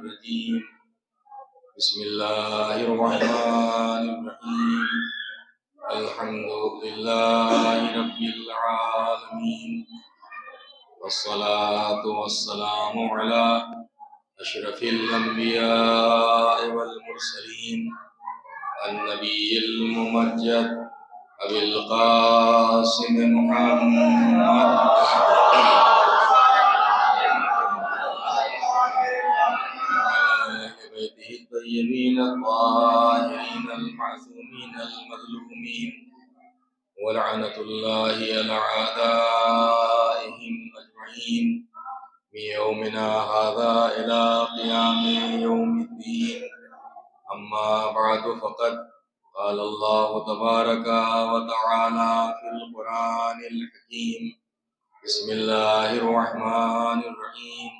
الرجيم بسم الله الرحمن الرحيم الحمد لله رب العالمين والصلاة والسلام على أشرف الأنبياء والمرسلين النبي الممجد أبي القاسم محمد بيته الطيبين الطاهرين المعصومين المظلومين ولعنة الله على أعدائهم أجمعين من يومنا هذا إلى قيام يوم الدين. أما بعد فقد قال الله تبارك وتعالى في القرآن الحكيم بسم الله الرحمن الرحيم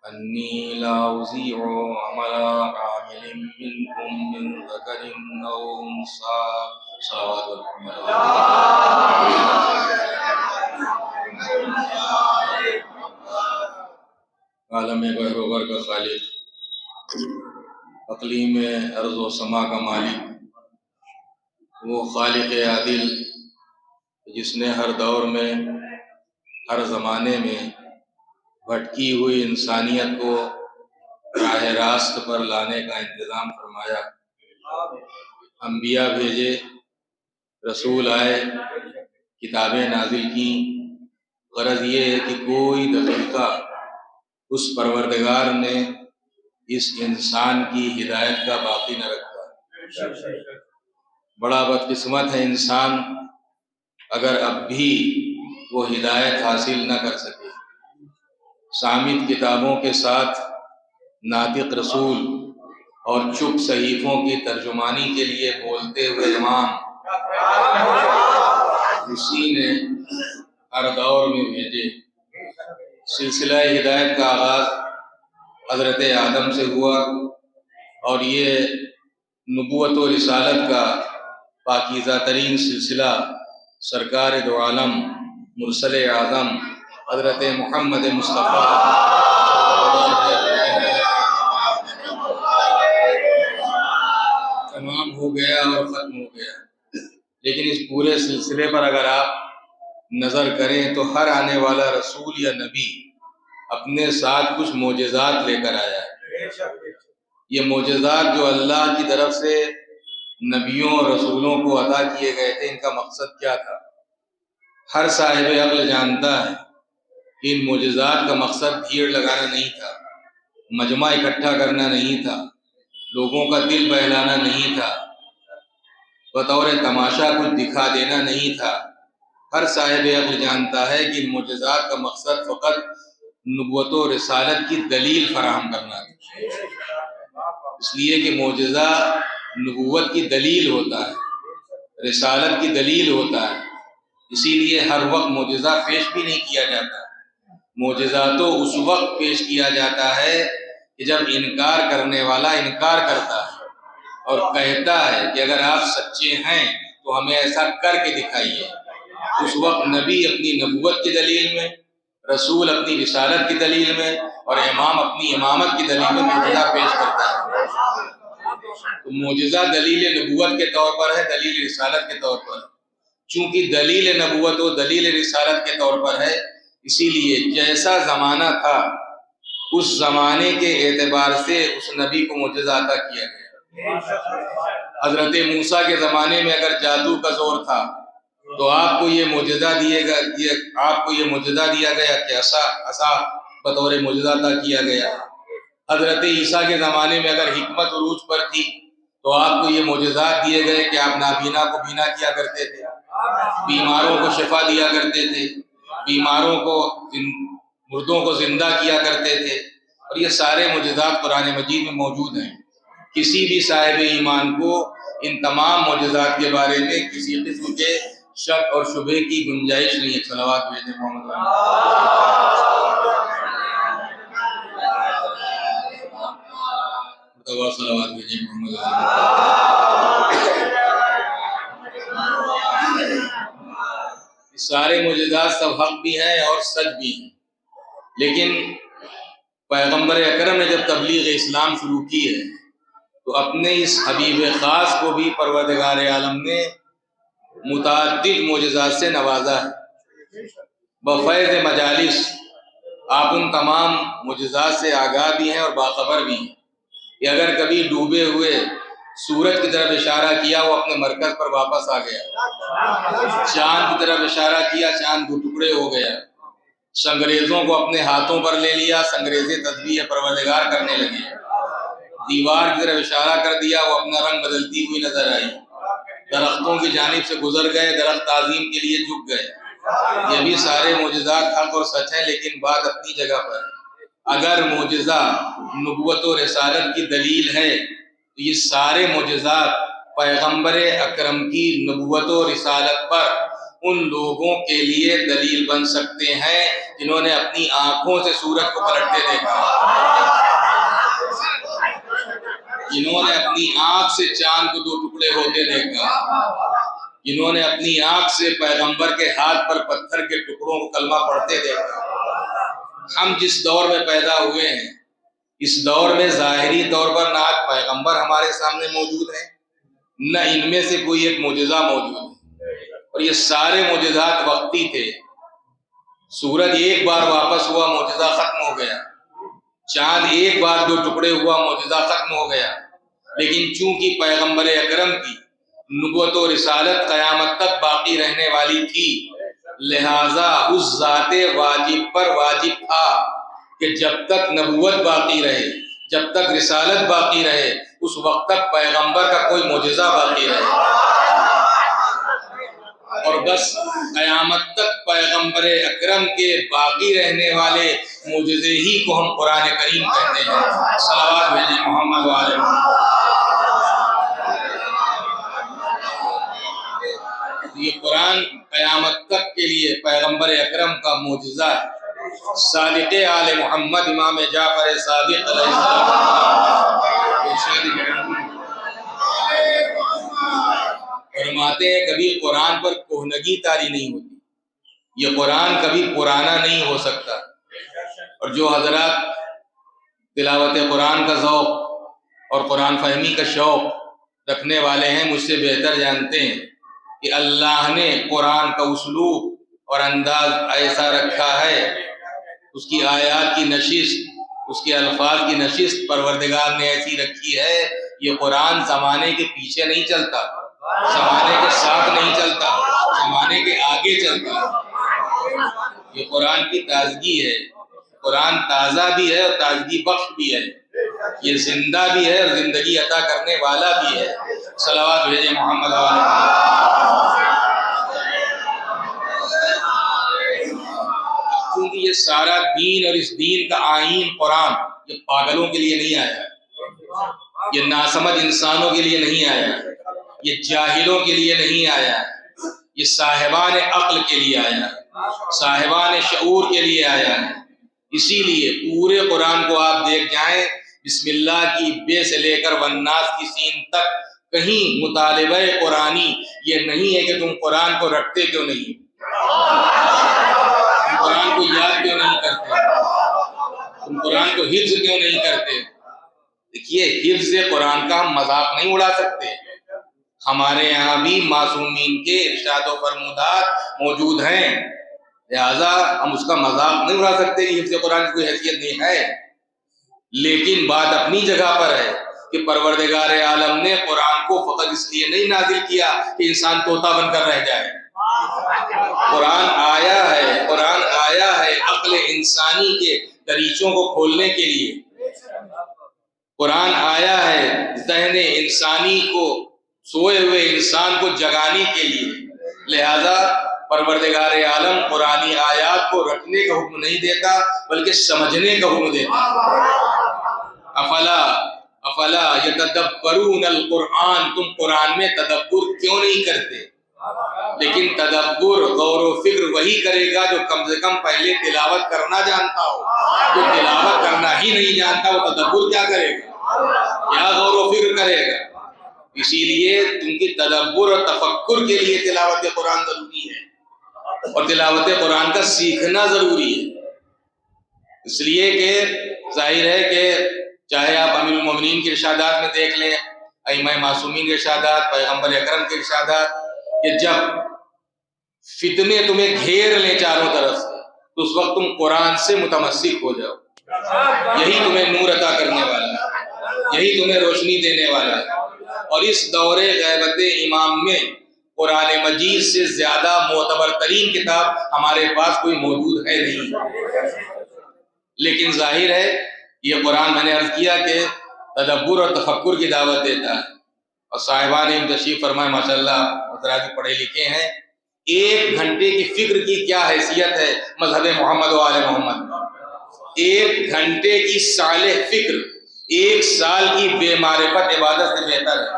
أني لا أضيع عمل عامل منكم من ذكر أو أنثى صلوات الله. عالم بحر و بر کا خالق، اقلیم ارض و سما کا مالک، وہ خالق عادل جس نے ہر دور میں ہر زمانے میں بھٹکی ہوئی انسانیت کو راہ راست پر لانے کا انتظام فرمایا. انبیاء بھیجے، رسول آئے، کتابیں نازل کی. غرض یہ ہے کہ کوئی دقیقہ اس پروردگار نے اس انسان کی ہدایت کا باقی نہ رکھا. بڑا بدقسمت ہے انسان اگر اب بھی وہ ہدایت حاصل نہ کر سکے. صامت کتابوں کے ساتھ ناطق رسول اور چپ صحیفوں کی ترجمانی کے لیے بولتے ہوئے امام اسی نے ہر دور میں بھیجے. سلسلہ ہدایت کا آغاز حضرت آدم سے ہوا اور یہ نبوت و رسالت کا پاکیزہ ترین سلسلہ سرکار دو عالم مرسل اعظم حضرت محمد مصطفیٰ تمام ہو گیا اور ختم ہو گیا. لیکن اس پورے سلسلے پر اگر آپ نظر کریں تو ہر آنے والا رسول یا نبی اپنے ساتھ کچھ معجزات لے کر آیا ہے. یہ معجزات جو اللہ کی طرف سے نبیوں اور رسولوں کو عطا کیے گئے تھے، ان کا مقصد کیا تھا؟ ہر صاحب عقل جانتا ہے کہ ان معجزات کا مقصد بھیڑ لگانا نہیں تھا، مجمع اکٹھا کرنا نہیں تھا، لوگوں کا دل بہلانا نہیں تھا، بطور تماشا کچھ دکھا دینا نہیں تھا. ہر صاحب عقل جانتا ہے کہ ان معجزات کا مقصد فقط نبوت و رسالت کی دلیل فراہم کرنا ہے. اس لیے کہ معجزہ نبوت کی دلیل ہوتا ہے، رسالت کی دلیل ہوتا ہے. اسی لیے ہر وقت معجزہ پیش بھی نہیں کیا جاتا. معجزہ تو اس وقت پیش کیا جاتا ہے کہ جب انکار کرنے والا انکار کرتا ہے اور کہتا ہے کہ اگر آپ سچے ہیں تو ہمیں ایسا کر کے دکھائیے. اس وقت نبی اپنی نبوت کی دلیل میں، رسول اپنی رسالت کی دلیل میں اور امام اپنی امامت کی دلیل میں معجزہ پیش کرتا ہے. تو معجزہ دلیل نبوت کے طور پر ہے، دلیل رسالت کے طور پر. چونکہ دلیل نبوت و دلیل رسالت کے طور پر ہے، اسی لیے جیسا زمانہ تھا اس زمانے کے اعتبار سے اس نبی کو معجزہ عطا کیا گیا. حضرت موسیٰ کے زمانے میں اگر جادو کا زور تھا تو آپ کو یہ معجزہ دیا گیا کہ عصا بطور معجزہ عطا کیا گیا. حضرت عیسیٰ کے زمانے میں اگر حکمت عروج پر تھی تو آپ کو یہ معجزات دیے گئے کہ آپ نابینا کو بینا کیا کرتے تھے، بیماروں کو شفا دیا کرتے تھے، بیماروں کو مردوں کو زندہ کیا کرتے تھے. اور یہ سارے معجزات قرآن مجید میں موجود ہیں. کسی بھی صاحب ایمان کو ان تمام معجزات کے بارے میں کسی قسم کے شک اور شبہ کی گنجائش نہیں ہے. صلوات بھیجیں محمد صلوات بھیجیں محمد. سارے معجزات سب حق بھی ہیں اور سچ بھی ہیں، لیکن پیغمبر اکرم نے جب تبلیغ اسلام شروع کی ہے تو اپنے اس حبیب خاص کو بھی پروردگار عالم نے متعدد معجزات سے نوازا ہے۔ بفیض مجالس آپ ان تمام معجزات سے آگاہ بھی ہیں اور باخبر بھی ہیں کہ اگر کبھی ڈوبے ہوئے سورج کی طرف اشارہ کیا وہ اپنے مرکز پر واپس آ گیا، چاند کی طرف اشارہ کیا چاند دو ٹکڑے ہو گیا، سنگریزوں کو اپنے ہاتھوں پر لے لیا، سنگریزیں تسبیح پروردگار کرنے لگے، دیوار کی طرف اشارہ کر دیا وہ اپنا رنگ بدلتی ہوئی نظر آئی، درختوں کی جانب سے گزر گئے، درخت تعظیم کے لیے جھک گئے۔ یہ بھی سارے معجزات حق اور سچ ہیں، لیکن بات اپنی جگہ پر ہے۔ اگر معجزہ نبوت و رسالت کی دلیل ہے تو یہ سارے معجزات پیغمبر اکرم کی نبوت و رسالت پر ان لوگوں کے لیے دلیل بن سکتے ہیں جنہوں نے اپنی آنکھوں سے سورج کو پلٹتے دیکھا، جنہوں نے اپنی آنکھ سے چاند کو دو ٹکڑے ہوتے دیکھا، جنہوں نے اپنی آنکھ سے پیغمبر کے ہاتھ پر پتھر کے ٹکڑوں کو کلمہ پڑھتے دیکھا۔ ہم جس دور میں پیدا ہوئے ہیں اس دور میں ظاہری طور پر نہ آج پیغمبر ہمارے سامنے موجود ہیں نہ ان میں سے کوئی ایک معجزہ موجود ہے، اور یہ سارے معجزات وقتی تھے۔ سورج ایک بار واپس ہوا معجزہ ختم ہو گیا، چاند ایک بار دو ٹکڑے ہوا معجزہ ختم ہو گیا، لیکن چونکہ پیغمبر اکرم کی نبوت و رسالت قیامت تک باقی رہنے والی تھی، لہٰذا اس ذات واجب پر واجب تھا کہ جب تک نبوت باقی رہے، جب تک رسالت باقی رہے، اس وقت تک پیغمبر کا کوئی معجزہ باقی رہے، اور بس قیامت تک پیغمبر اکرم کے باقی رہنے والے معجزے ہی کو ہم قرآن کریم کہتے ہیں۔ صلوات بھیجیں محمد و آل محمد۔ یہ قرآن قیامت تک کے لیے پیغمبر اکرم کا معجزہ ہے۔ صادق آل محمد امام جعفر صادق علیہ السلام فرماتے ہیں کبھی قرآن پر کہنگی طاری نہیں ہوتی، یہ قرآن کبھی پرانا نہیں ہو سکتا۔ اور جو حضرات تلاوت قرآن کا ذوق اور قرآن فہمی کا شوق رکھنے والے ہیں مجھ سے بہتر جانتے ہیں کہ اللہ نے قرآن کا اسلوب اور انداز ایسا رکھا ہے، اس کی آیات کی نشست، اس کے الفاظ کی نشست پروردگار نے ایسی رکھی ہے، یہ قرآن زمانے کے پیچھے نہیں چلتا، زمانے کے ساتھ نہیں چلتا، زمانے کے آگے چلتا۔ یہ قرآن کی تازگی ہے، قرآن تازہ بھی ہے اور تازگی بخش بھی ہے، یہ زندہ بھی ہے اور زندگی عطا کرنے والا بھی ہے۔ صلوات بھیجیں محمد و آل محمد۔ کیونکہ یہ سارا دین اور اس دین کا آئین قرآن یہ پاگلوں کے لیے نہیں آیا ہے، یہ ناسمجھ انسانوں کے لیے نہیں آیا ہے، یہ جاہلوں کے لیے نہیں آیا ہے، یہ صاحبان عقل کے لیے آیا ہے، صاحبان شعور کے لیے آیا ہے۔ اسی لیے پورے قرآن کو آپ دیکھ جائیں، بسم اللہ کی بے سے لے کر والناس کی سین تک کہیں مطالبہ قرآنی یہ نہیں ہے کہ تم قرآن کو رٹتے کیوں نہیں، تم قرآن کو یاد کیوں نہیں کرتے، تم قرآن کو حفظ کیوں نہیں کرتے۔ دیکھیے حفظ قرآن کا ہم مذاق نہیں اڑا سکتے، ہمارے یہاں بھی معصومین کے ارشاد و فرمودات موجود ہیں، لہذا ہم اس کا مذاق نہیں اڑا سکتے کہ حفظ قرآن کی کوئی حیثیت نہیں ہے، لیکن بات اپنی جگہ پر ہے کہ پروردگار عالم نے قرآن کو فقط اس لیے نہیں نازل کیا کہ انسان طوطا بن کر رہ جائے، قرآن آیا ہے عقل انسانی کے دریچوں کو کھولنے کے لیے، قرآن آیا ہے ذہن انسانی کو، سوئے ہوئے انسان کو جگانے کے لیے، لہذا پروردگار عالم قرآنی آیات کو رکھنے کا حکم نہیں دیتا بلکہ سمجھنے کا حکم دیتا۔ افلا یتدبرون القرآن، تم قرآن میں تدبر کیوں نہیں کرتے؟ لیکن تدبر غور و فکر وہی کرے گا جو کم سے کم پہلے تلاوت کرنا جانتا ہو، جو تلاوت کرنا ہی نہیں جانتا وہ تدبر کیا کرے گا، کیا غور و فکر کرے گا؟ اسی لیے تم کی تدبر اور تفکر کے لیے تلاوت قرآن ضروری ہے، اور تلاوت قرآن کا سیکھنا ضروری ہے، اس لیے کہ ظاہر ہے کہ چاہے آپ امیر المومنین کے ارشادات میں دیکھ لیں، ائمہ معصومین کے ارشادات، پیغمبر اکرم کے ارشادات، کہ جب فتنے تمہیں گھیر لیں چاروں طرف سے تو اس وقت تم قرآن سے متمسک ہو جاؤ، یہی تمہیں نور عطا کرنے والا ہے، یہی تمہیں روشنی دینے والا ہے۔ اور اس دور غیبت امام میں قرآن مجید سے زیادہ معتبر ترین کتاب ہمارے پاس کوئی موجود ہے نہیں۔ لیکن ظاہر ہے یہ قرآن، میں نے عرض کیا کہ تدبر اور تفکر کی دعوت دیتا ہے، اور صاحبان تشریف فرمائے ماشاءاللہ حضرات پڑھے لکھے ہیں، 1 گھنٹے کی فکر کی کیا حیثیت ہے مذہب محمد و آل محمد۔ 1 گھنٹے کی صالح فکر 1 سال کی بے معرفت عبادت سے بہتر ہے۔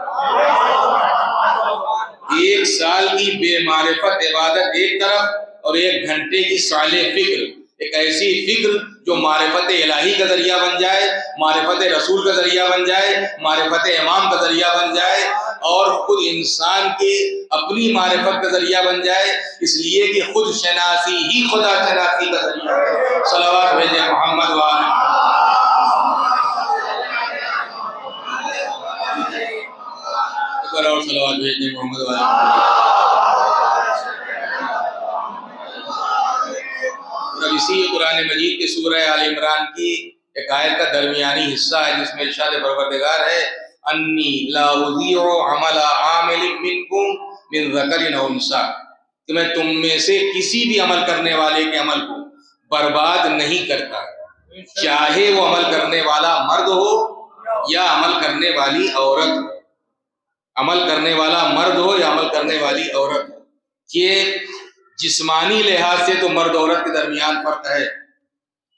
1 سال کی بے معرفت عبادت ایک طرف، اور 1 گھنٹے کی صالح فکر، ایک ایسی فکر جو معرفت الہی کا ذریعہ بن جائے، معرفت رسول کا ذریعہ بن جائے، معرفت امام کا ذریعہ بن جائے، اور خود انسان کے اپنی معرفت کا ذریعہ بن جائے، اس لیے کہ خود شناسی ہی خدا شناسی کا ذریعہ ہے۔ صلوات بھیجیں محمد وآل اور صلوات بھیجیں محمد وآل۔ اب اسی قرآن مجید کے سورہ آل عمران کی ایک آیت کا درمیانی حصہ ہے جس میں ارشاد پروردگار ہے انی لا اضیع عمل عامل منکم من ذکر او انثی، کہ میں تم میں سے کسی بھی عمل کرنے والے کے عمل کو برباد نہیں کرتا، چاہے وہ عمل کرنے والا مرد ہو یا عمل کرنے والی عورت ہو، عمل کرنے والا مرد ہو یا عمل کرنے والی عورت ہو۔ کہ جسمانی لحاظ سے تو مرد عورت کے درمیان فرق ہے،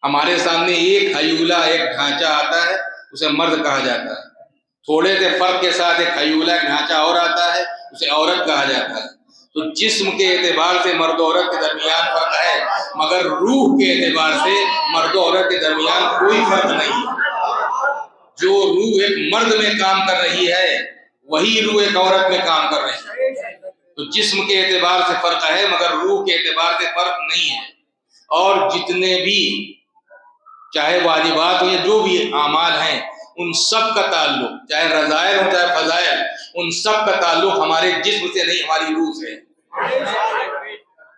ہمارے سامنے ایک ہیولہ، ایک ڈھانچہ آتا ہے، اسے مرد کہا جاتا ہے، تھوڑے سے فرق کے ساتھ ایک ہیولہ، ایک ڈھانچہ اور آتا ہے، اسے عورت کہا جاتا ہے۔ تو جسم کے اعتبار سے مرد و عورت کے درمیان فرق ہے، مگر روح کے اعتبار سے مرد و عورت کے درمیان کوئی فرق نہیں ہے۔ جو روح ایک مرد میں کام کر رہی ہے وہی روح ایک عورت میں کام کر رہی ہے۔ تو جسم کے اعتبار سے فرق ہے مگر روح کے اعتبار سے فرق نہیں ہے۔ اور جتنے بھی چاہے واجبات ہو یا جو بھی اعمال ہیں، ان سب کا تعلق، چاہے رذائل ہو چاہے فضائل، ان سب کا تعلق ہمارے جسم سے نہیں، ہماری روح سے ہے۔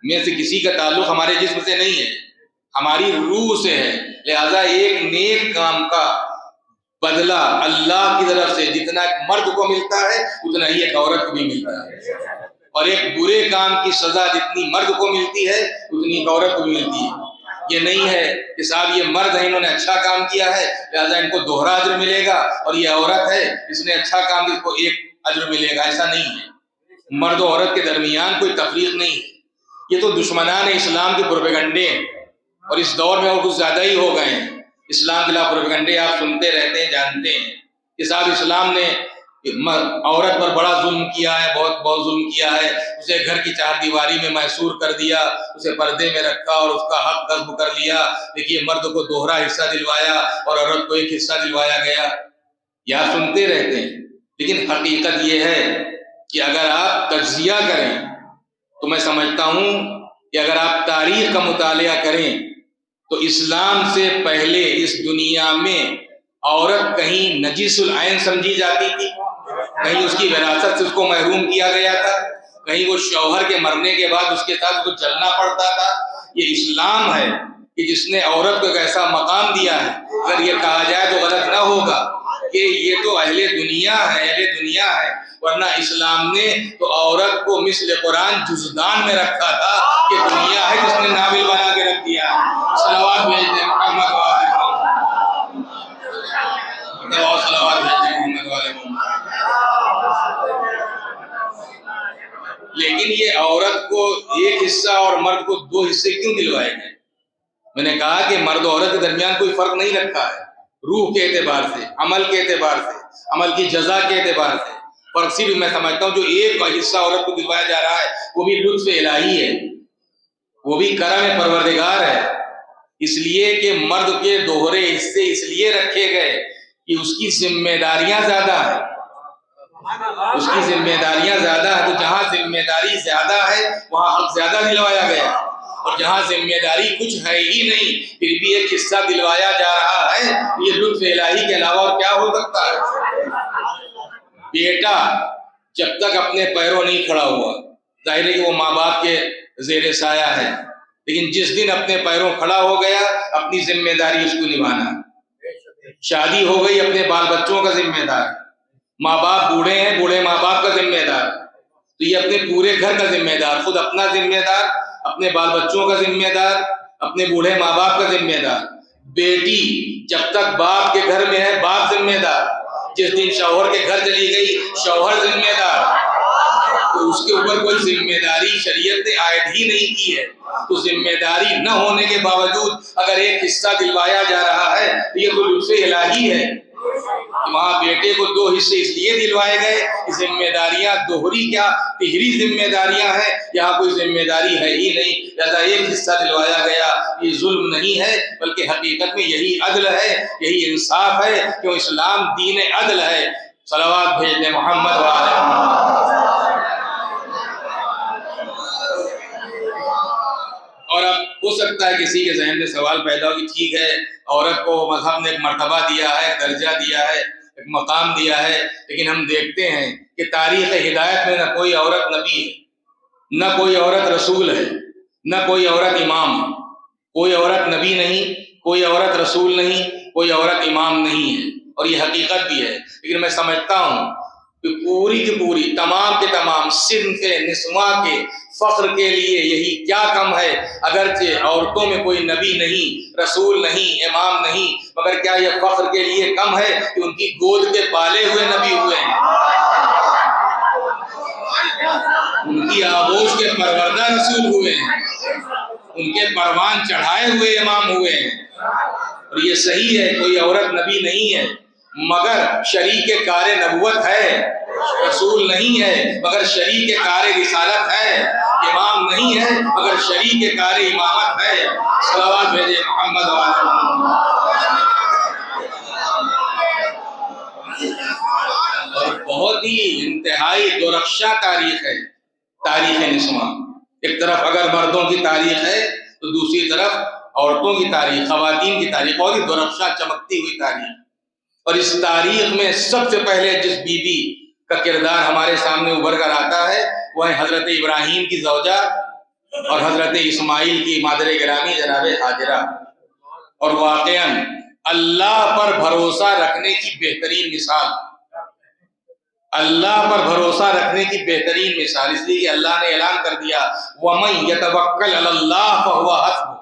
میں سے کسی کا تعلق ہمارے جسم سے نہیں ہے، ہماری روح سے ہے۔ لہذا ایک نیک کام کا بدلہ اللہ کی طرف سے جتنا ایک مرد کو ملتا ہے اتنا ہی ایک عورت کو بھی ملتا ہے، اور ایک برے کام کی سزا جتنی مرد کو ملتی ہے اتنی ایک عورت کو بھی ملتی ہے۔ یہ نہیں ہے کہ صاحب یہ مرد ہے، انہوں نے اچھا کام کیا ہے لہذا ان کو دوہرا اجر ملے گا، اور یہ عورت ہے اس نے اچھا کام کیا اس کو ایک اجر ملے گا، ایسا نہیں ہے۔ مرد و عورت کے درمیان کوئی تفریق نہیں ہے۔ یہ تو دشمنان اسلام کے پروپیگنڈے ہیں، اور اس دور میں وہ کچھ زیادہ ہی ہو گئے ہیں۔ اسلام کے خلاف پروپیگنڈے آپ سنتے رہتے ہیں، جانتے ہیں کہ صاحب اسلام نے عورت پر بڑا ظلم کیا ہے، بہت ظلم کیا ہے، اسے گھر کی 4 دیواری میں محصور کر دیا، اسے پردے میں رکھا اور اس کا حق غصب کر لیا۔ دیکھیے مرد کو دوہرا حصہ دلوایا اور عورت کو ایک حصہ دلوایا گیا، یا سنتے رہتے ہیں۔ لیکن حقیقت یہ ہے کہ اگر آپ تجزیہ کریں تو میں سمجھتا ہوں کہ اگر آپ تاریخ کا مطالعہ کریں تو اسلام سے پہلے اس دنیا میں عورت کہیں نجیس العین سمجھی جاتی تھی، کہیں اس کی وراثت سے اس کو محروم کیا گیا تھا، کہیں وہ شوہر کے مرنے کے بعد اس کے ساتھ اس کو جلنا پڑتا تھا۔ یہ اسلام ہے کہ جس نے عورت کو ایک ایسا مقام دیا ہے، اگر یہ کہا جائے تو غلط نہ ہوگا کہ یہ تو اہل دنیا ہے، ورنہ اسلام نے تو عورت کو مثل قرآن جزدان میں رکھا تھا کہ دنیا ہے جس نے ناول بنا کے رکھ دیا۔ صلوات بھیجتے محمد والے صلوات بھیجتے محمد والے۔ لیکن یہ عورت کو ایک حصہ اور مرد کو 2 حصے کیوں دلوائے گئے؟ میں نے کہا کہ مرد و عورت کے درمیان کوئی فرق نہیں رکھا ہے، روح کے اعتبار سے، عمل کے اعتبار سے، عمل کی جزا کے اعتبار سے فرق صرف میں سمجھتا ہوں جو ایک حصہ عورت کو دلوایا جا رہا ہے وہ بھی لطف الہی ہے، وہ بھی کرم پروردگار ہے، اس لیے کہ مرد کے دوہرے حصے اس لیے رکھے گئے کہ اس کی ذمہ داریاں زیادہ ہیں، اس کی ذمہ داریاں زیادہ ہیں، تو جہاں ذمہ داری زیادہ ہے وہاں حق زیادہ دلوایا گیا، اور جہاں ذمہ داری کچھ ہے ہی نہیں پھر بھی ایک حصہ دلوایا جا رہا ہے یہ لطف الہی کے علاوہ اور کیا ہو سکتا ہے؟ بیٹا جب تک اپنے پیروں نہیں کھڑا ہوا، ظاہر ہے کہ وہ ماں باپ کے زیر سایہ ہے، لیکن جس دن اپنے پیروں کھڑا ہو گیا اپنی ذمہ داری اس کو نبھانا ہے۔ شادی ہو گئی، اپنے بال بچوں کا ذمہ دار، ماں باپ بوڑھے ہیں، بوڑھے ماں باپ کا ذمہ دار، تو یہ اپنے پورے گھر کا ذمہ دار، خود اپنا ذمہ دار، اپنے بال بچوں کا ذمہ دار، اپنے بوڑھے ماں باپ کا ذمہ دار۔ بیٹی جب تک باپ کے گھر میں ہے باپ ذمہ دار، جس دن شوہر کے گھر چلی گئی شوہر ذمہ دار، تو اس کے اوپر کوئی ذمہ داری شریعت نے عائد ہی نہیں کی ہے۔ تو ذمہ داری نہ ہونے کے باوجود اگر ایک حصہ دلوایا جا رہا ہے تو یہ تو لطف الہی ہے۔ وہاں بیٹے کو 2 حصے اس لیے دلوائے گئے، ذمہ داریاں دوہری کیا تہری ذمہ داریاں ہیں، یہاں کوئی ذمہ داری ہے ہی نہیں، لہذا ایک حصہ دلوایا گیا۔ یہ ظلم نہیں ہے بلکہ حقیقت میں یہی عدل ہے، یہی انصاف ہے، کیوں اسلام دین عدل ہے۔ صلوات بھیجنے محمد وعلیہ محمد۔ اور اب ہو سکتا ہے کسی کے ذہن میں سوال پیدا ہو کہ ٹھیک ہے، عورت کو مذہب نے ایک مرتبہ دیا ہے، ایک درجہ دیا ہے، ایک مقام دیا ہے، لیکن ہم دیکھتے ہیں کہ تاریخ ہدایت میں نہ کوئی عورت نبی ہے، نہ کوئی عورت رسول ہے، نہ کوئی عورت امام ہے۔ کوئی عورت نبی نہیں، کوئی عورت رسول نہیں، کوئی عورت امام نہیں ہے، اور یہ حقیقت بھی ہے۔ لیکن میں سمجھتا ہوں کہ پوری کی پوری تمام کے تمام صنف نسواں کے فخر کے لیے یہی کیا کم ہے، اگرچہ عورتوں میں کوئی نبی نہیں، رسول نہیں، امام نہیں، مگر کیا یہ فخر کے لیے کم ہے کہ ان کی گود کے پالے ہوئے نبی ہوئے ہیں، ان کی آغوش کے پروردہ رسول ہوئے ہیں، ان کے پروان چڑھائے ہوئے امام ہوئے ہیں۔ اور یہ صحیح ہے کوئی عورت نبی نہیں ہے مگر شریک کار نبوت ہے، رسول نہیں ہے مگر شریک کار رسالت ہے، امام نہیں ہے مگر شریک کار امامت ہے۔ صلوات بھیجے محمد وعلیہ محمد۔ اور بہت ہی انتہائی درخشاں تاریخ ہے تاریخ نسواں۔ ایک طرف اگر مردوں کی تاریخ ہے تو دوسری طرف عورتوں کی تاریخ، خواتین کی تاریخ، بہت ہی درخشاں چمکتی ہوئی تاریخ۔ اور اس تاریخ میں سب سے پہلے جس بی بی کا کردار ہمارے سامنے ابھر کر آتا ہے وہ ہے حضرت ابراہیم کی زوجہ اور حضرت اسماعیل کی مادر گرامی جناب ہاجرہ، اور واقعاً اللہ پر بھروسہ رکھنے کی بہترین مثال، اللہ پر بھروسہ رکھنے کی بہترین مثال، اس لیے کہ اللہ نے اعلان کر دیا وَمَن يَتَوَكَّلْ عَلَى اللَّهِ فَهُوَ حَسْبُهُ،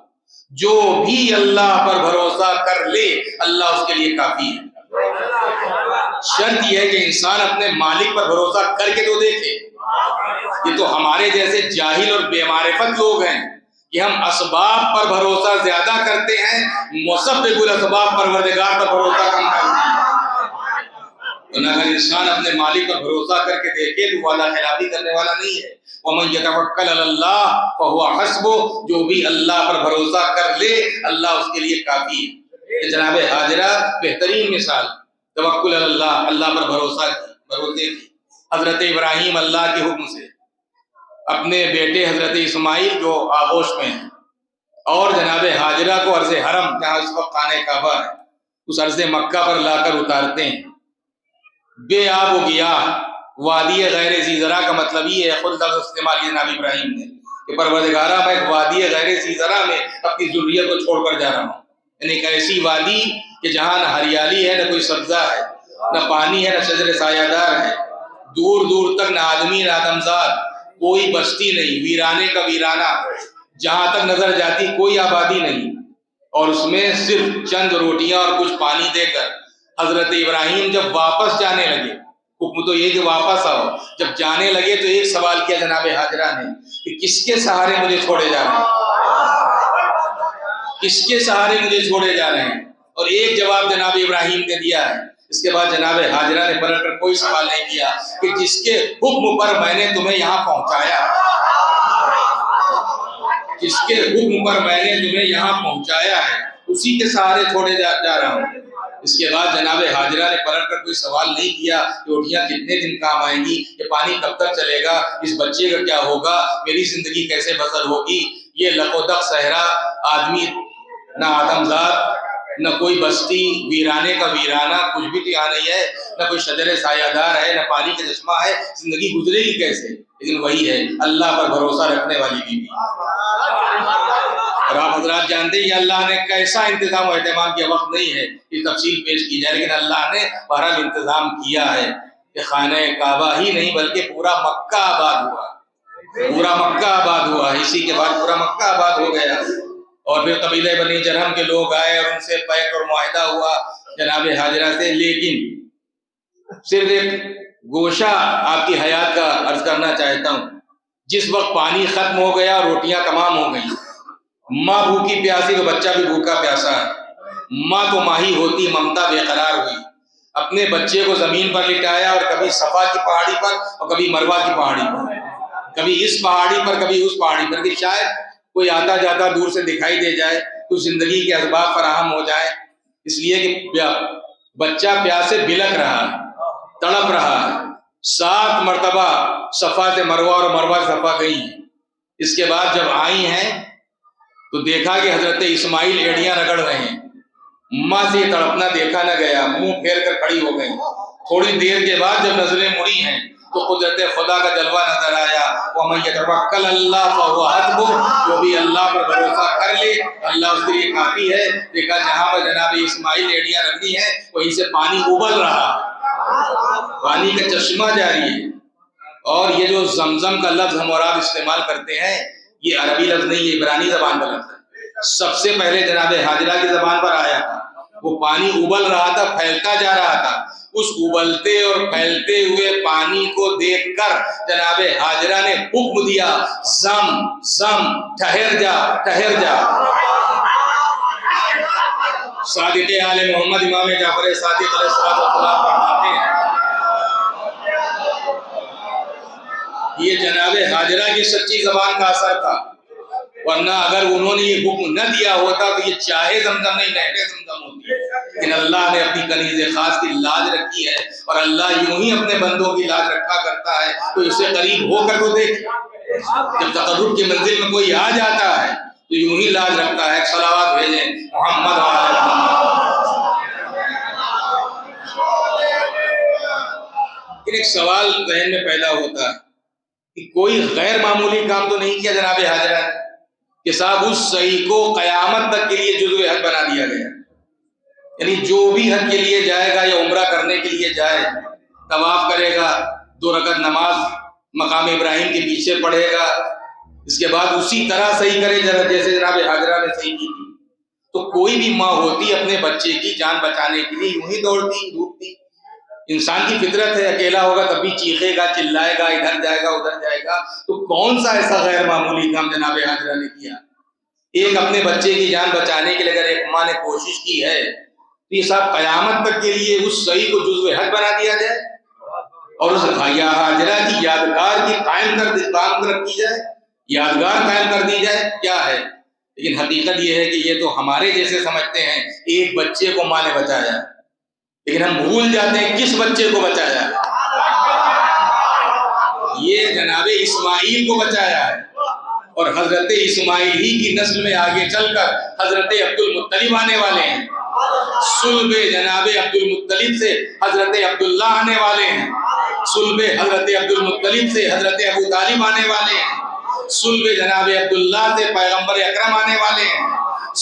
جو بھی اللہ پر بھروسہ کر لے اللہ اس کے لیے کافی ہے۔ شرط یہ ہے کہ انسان اپنے مالک پر بھروسہ کر کے تو دیکھے۔ یہ تو ہمارے جیسے جاہل اور بے معرفت لوگ ہیں کہ ہم اسباب پر بھروسہ زیادہ کرتے ہیں، مسبب الاسباب پروردگار پر بھروسہ کم کرتے ہیں۔ اگر انسان اپنے مالک پر بھروسہ کر کے دیکھے تو وعدہ خلافی کرنے والا نہیں ہے۔ وَمَن يَتَوَكَّلْ عَلَى اللَّهِ فَهُوَ حَسْبُهُ، جو بھی اللہ پر بھروسہ کر لے اللہ اس کے لیے کافی ہے۔ جناب ہاجرہ بہترین مثال، توکل علی اللہ، اللہ پر بھروسے کی۔ حضرت ابراہیم اللہ کے حکم سے اپنے بیٹے حضرت اسماعیل جو آغوش میں ہیں، اور جناب ہاجرہ کو عرض حرم جہاں اس وقت خانہ کعبہ ہے اس عرض مکہ پر لا کر اتارتے ہیں۔ بے آب و گیاہ وادی غیر ذی زرع کا مطلب یہ ہے، خود لفظ استعمال کیا جناب ابراہیم نے کہ پروردگارہ میں ایک وادی غیر ذی زرع میں اپنی ذریت کو چھوڑ کر جا رہا ہوں، یعنی ایک ایسی وادی کہ جہاں نہ ہریالی ہے، نہ کوئی سبزہ ہے، نہ پانی ہے، نہ شجر سایہ دار ہے، دور دور تک نہ آدمی نہ آدمزاد، کوئی بستی نہیں، ویرانے کا ویرانہ، جہاں تک نظر جاتی کوئی آبادی نہیں، اور اس میں صرف چند روٹیاں اور کچھ پانی دے کر حضرت ابراہیم جب واپس جانے لگے، حکم تو یہ کہ واپس آؤ، جب جانے لگے تو ایک سوال کیا جناب ہاجرہ نے کہ کس کے سہارے مجھے چھوڑے جا رہے ہیں، کس کے سہارے مجھے چھوڑے جا رہے ہیں، اور ایک جواب جناب ابراہیم نے دیا ہے۔ اس کے بعد جناب ہاجرہ نے پلٹ کر کوئی سوال نہیں کیا کہ جس کے حکم پر میں نے تمہیں یہاں پہنچایا، جس کے حکم پر میں نے تمہیں یہاں پہنچایا ہے اسی کے سہارے چھوڑے جا رہا ہوں۔ اس کے بعد جناب ہاجرہ نے پلٹ کر کوئی سوال نہیں کیا کہ روٹیاں کتنے دن کام آئیں گی، یہ پانی کب تک چلے گا، اس بچے کا کیا ہوگا، میری زندگی کیسے بسر ہوگی، یہ لق و دق صحرا، آدمی نہ آدمزاد، نہ کوئی بستی ویرانے کا ویرانہ کچھ بھی یہاں نہیں ہے، نہ کوئی شجر سایہ دار ہے، نہ پانی کا چشمہ ہے، زندگی گزرے گی کیسے؟ لیکن وہی ہے اللہ پر بھروسہ رکھنے والی بیوی۔ اور آپ حضرات جانتے ہیں کہ اللہ نے کیسا انتظام و اہتمام کیا، وقت نہیں ہے کہ تفصیل پیش کی جائے، لیکن اللہ نے بہرحال انتظام کیا ہے کہ خانہ کعبہ ہی نہیں بلکہ پورا مکہ آباد ہوا، پورا مکہ آباد ہوا، اسی کے بعد پورا مکہ آباد ہو گیا۔ اور پھر قبیلہ بنی جرہم کے لوگ آئے اور ان سے بیعت اور معاہدہ ہوا جناب ہاجرہ سے۔ لیکن صرف ایک گوشہ آپ کی حیات کا عرض کرنا چاہتا ہوں، جس وقت پانی ختم ہو گیا، روٹیاں تمام ہو گئیں، ماں بھوکی پیاسی تو بچہ بھی بھوکا پیاسا ہے، ماں تو ماہی ہوتی ممتا بے قرار ہوئی، اپنے بچے کو زمین پر لٹایا اور کبھی صفا کی پہاڑی پر اور کبھی مروہ کی پہاڑی پر، کبھی اس پہاڑی پر کبھی اس پہاڑی پر، کہ شاید کوئی آتا جاتا دور سے دکھائی دے جائے، کچھ زندگی کے اسباب فراہم ہو جائے، اس لیے کہ بچہ پیاسے بلک رہا ہے، تڑپ رہا ہے۔ 7 مرتبہ صفا سے مروہ اور مروہ سے صفا گئی ہیں۔ اس کے بعد جب آئی ہیں تو دیکھا کہ حضرت اسماعیل ایڑیاں رگڑ رہے ہیں، ماں سے یہ تڑپنا دیکھا نہ گیا، منہ پھیر کر کھڑی ہو گئی۔ تھوڑی دیر کے بعد جب نظریں مڑی ہیں تو قدرت خدا کا جلوہ نظر آیا، وَمَن يَتَوَکَّلْ عَلَى اللَّهِ فَهُوَ حَسْبُهُ، جو بھی اللہ پر بھروسہ کر لے اللہ اس کے لیے کافی ہے۔ دیکھا جہاں پر جناب اسماعیل ایڑیاں رکھی ہیں وہیں سے پانی ابل رہا ہے، پانی کا چشمہ جاری ہے۔ اور یہ جو زمزم کا لفظ ہم اور آپ استعمال کرتے ہیں، یہ عربی لفظ نہیں، یہ عبرانی زبان کا لفظ ہے، سب سے پہلے جناب ہاجرہ کی زبان پر آیا تھا۔ وہ پانی ابل رہا تھا، پھیلتا جا رہا تھا، اس ابلتے اور پھیلتے ہوئے پانی کو دیکھ کر جناب ہاجرہ نے حکم دیا، زم زم، ٹھہر جا ٹھہر جا۔ صادق آل محمد امام جعفر صادق علیہ السلام فرماتے ہیں، یہ جناب ہاجرہ کی سچی زبان کا اثر تھا، ورنہ اگر انہوں نے یہ حکم نہ دیا ہوتا تو یہ چاہے زمزم نہیں، نہر زمزم ہوتی۔ لیکن اللہ نے اپنی کنیز خاص کی لاج رکھی ہے، اور اللہ یوں ہی اپنے بندوں کی لاج رکھا کرتا ہے، تو اسے قریب ہو کر تو دیکھ، جب تقرب کی منزل میں کوئی آ جاتا ہے تو یوں ہی لاج رکھتا ہے۔ صلوات بھیجیں محمد وعلی محمد۔ لیکن ایک سوال ذہن میں پیدا ہوتا ہے کہ کوئی غیر معمولی کام تو نہیں کیا جناب ہاجرہ نے کہ صاحب اس صحیح کو قیامت تک کے لیے جزو حج بنا دیا گیا، یعنی جو بھی حج کے لیے جائے گا یا عمرہ کرنے کے لیے جائے، طواف کرے گا، 2 رکعت نماز مقام ابراہیم کے پیچھے پڑھے گا، اس کے بعد اسی طرح صحیح کرے جیسے جناب ہاجرہ نے صحیح کی تھی، تو کوئی بھی ماں ہوتی اپنے بچے کی جان بچانے کے لیے یوں ہی دوڑتی دھوپتی۔ انسان کی فطرت ہے، اکیلا ہوگا تب بھی چیخے گا، چلائے گا، ادھر جائے گا ادھر جائے گا، تو کون سا ایسا غیر معمولی کام جناب ہاجرہ نے کیا؟ ایک اپنے بچے کی جان بچانے کے لیے اگر ایک ماں نے کوشش کی ہے تو یہ صاحب قیامت تک کے لیے اس صحیح کو جزو حج بنا دیا جائے اور اس ہاجرہ کی یادگار کی قائم کی جائے، یادگار قائم کر دی جائے، کیا ہے؟ لیکن حقیقت یہ ہے کہ یہ تو ہمارے جیسے سمجھتے ہیں ایک بچے کو ماں نے بچایا، لیکن ہم بھول جاتے ہیں کس بچے کو بچایا ہے۔ یہ جناب اسماعیل کو بچایا ہے، اور حضرت اسماعیل ہی کی نسل میں آگے چل کر حضرت عبد المطلب آنے والے ہیں، صلب جناب عبد المطلب سے حضرت عبداللہ آنے والے ہیں، صلب حضرت عبد المطلب سے حضرت ابو طالب آنے والے ہیں، صلب جناب عبداللہ سے پیغمبر اکرم آنے والے ہیں،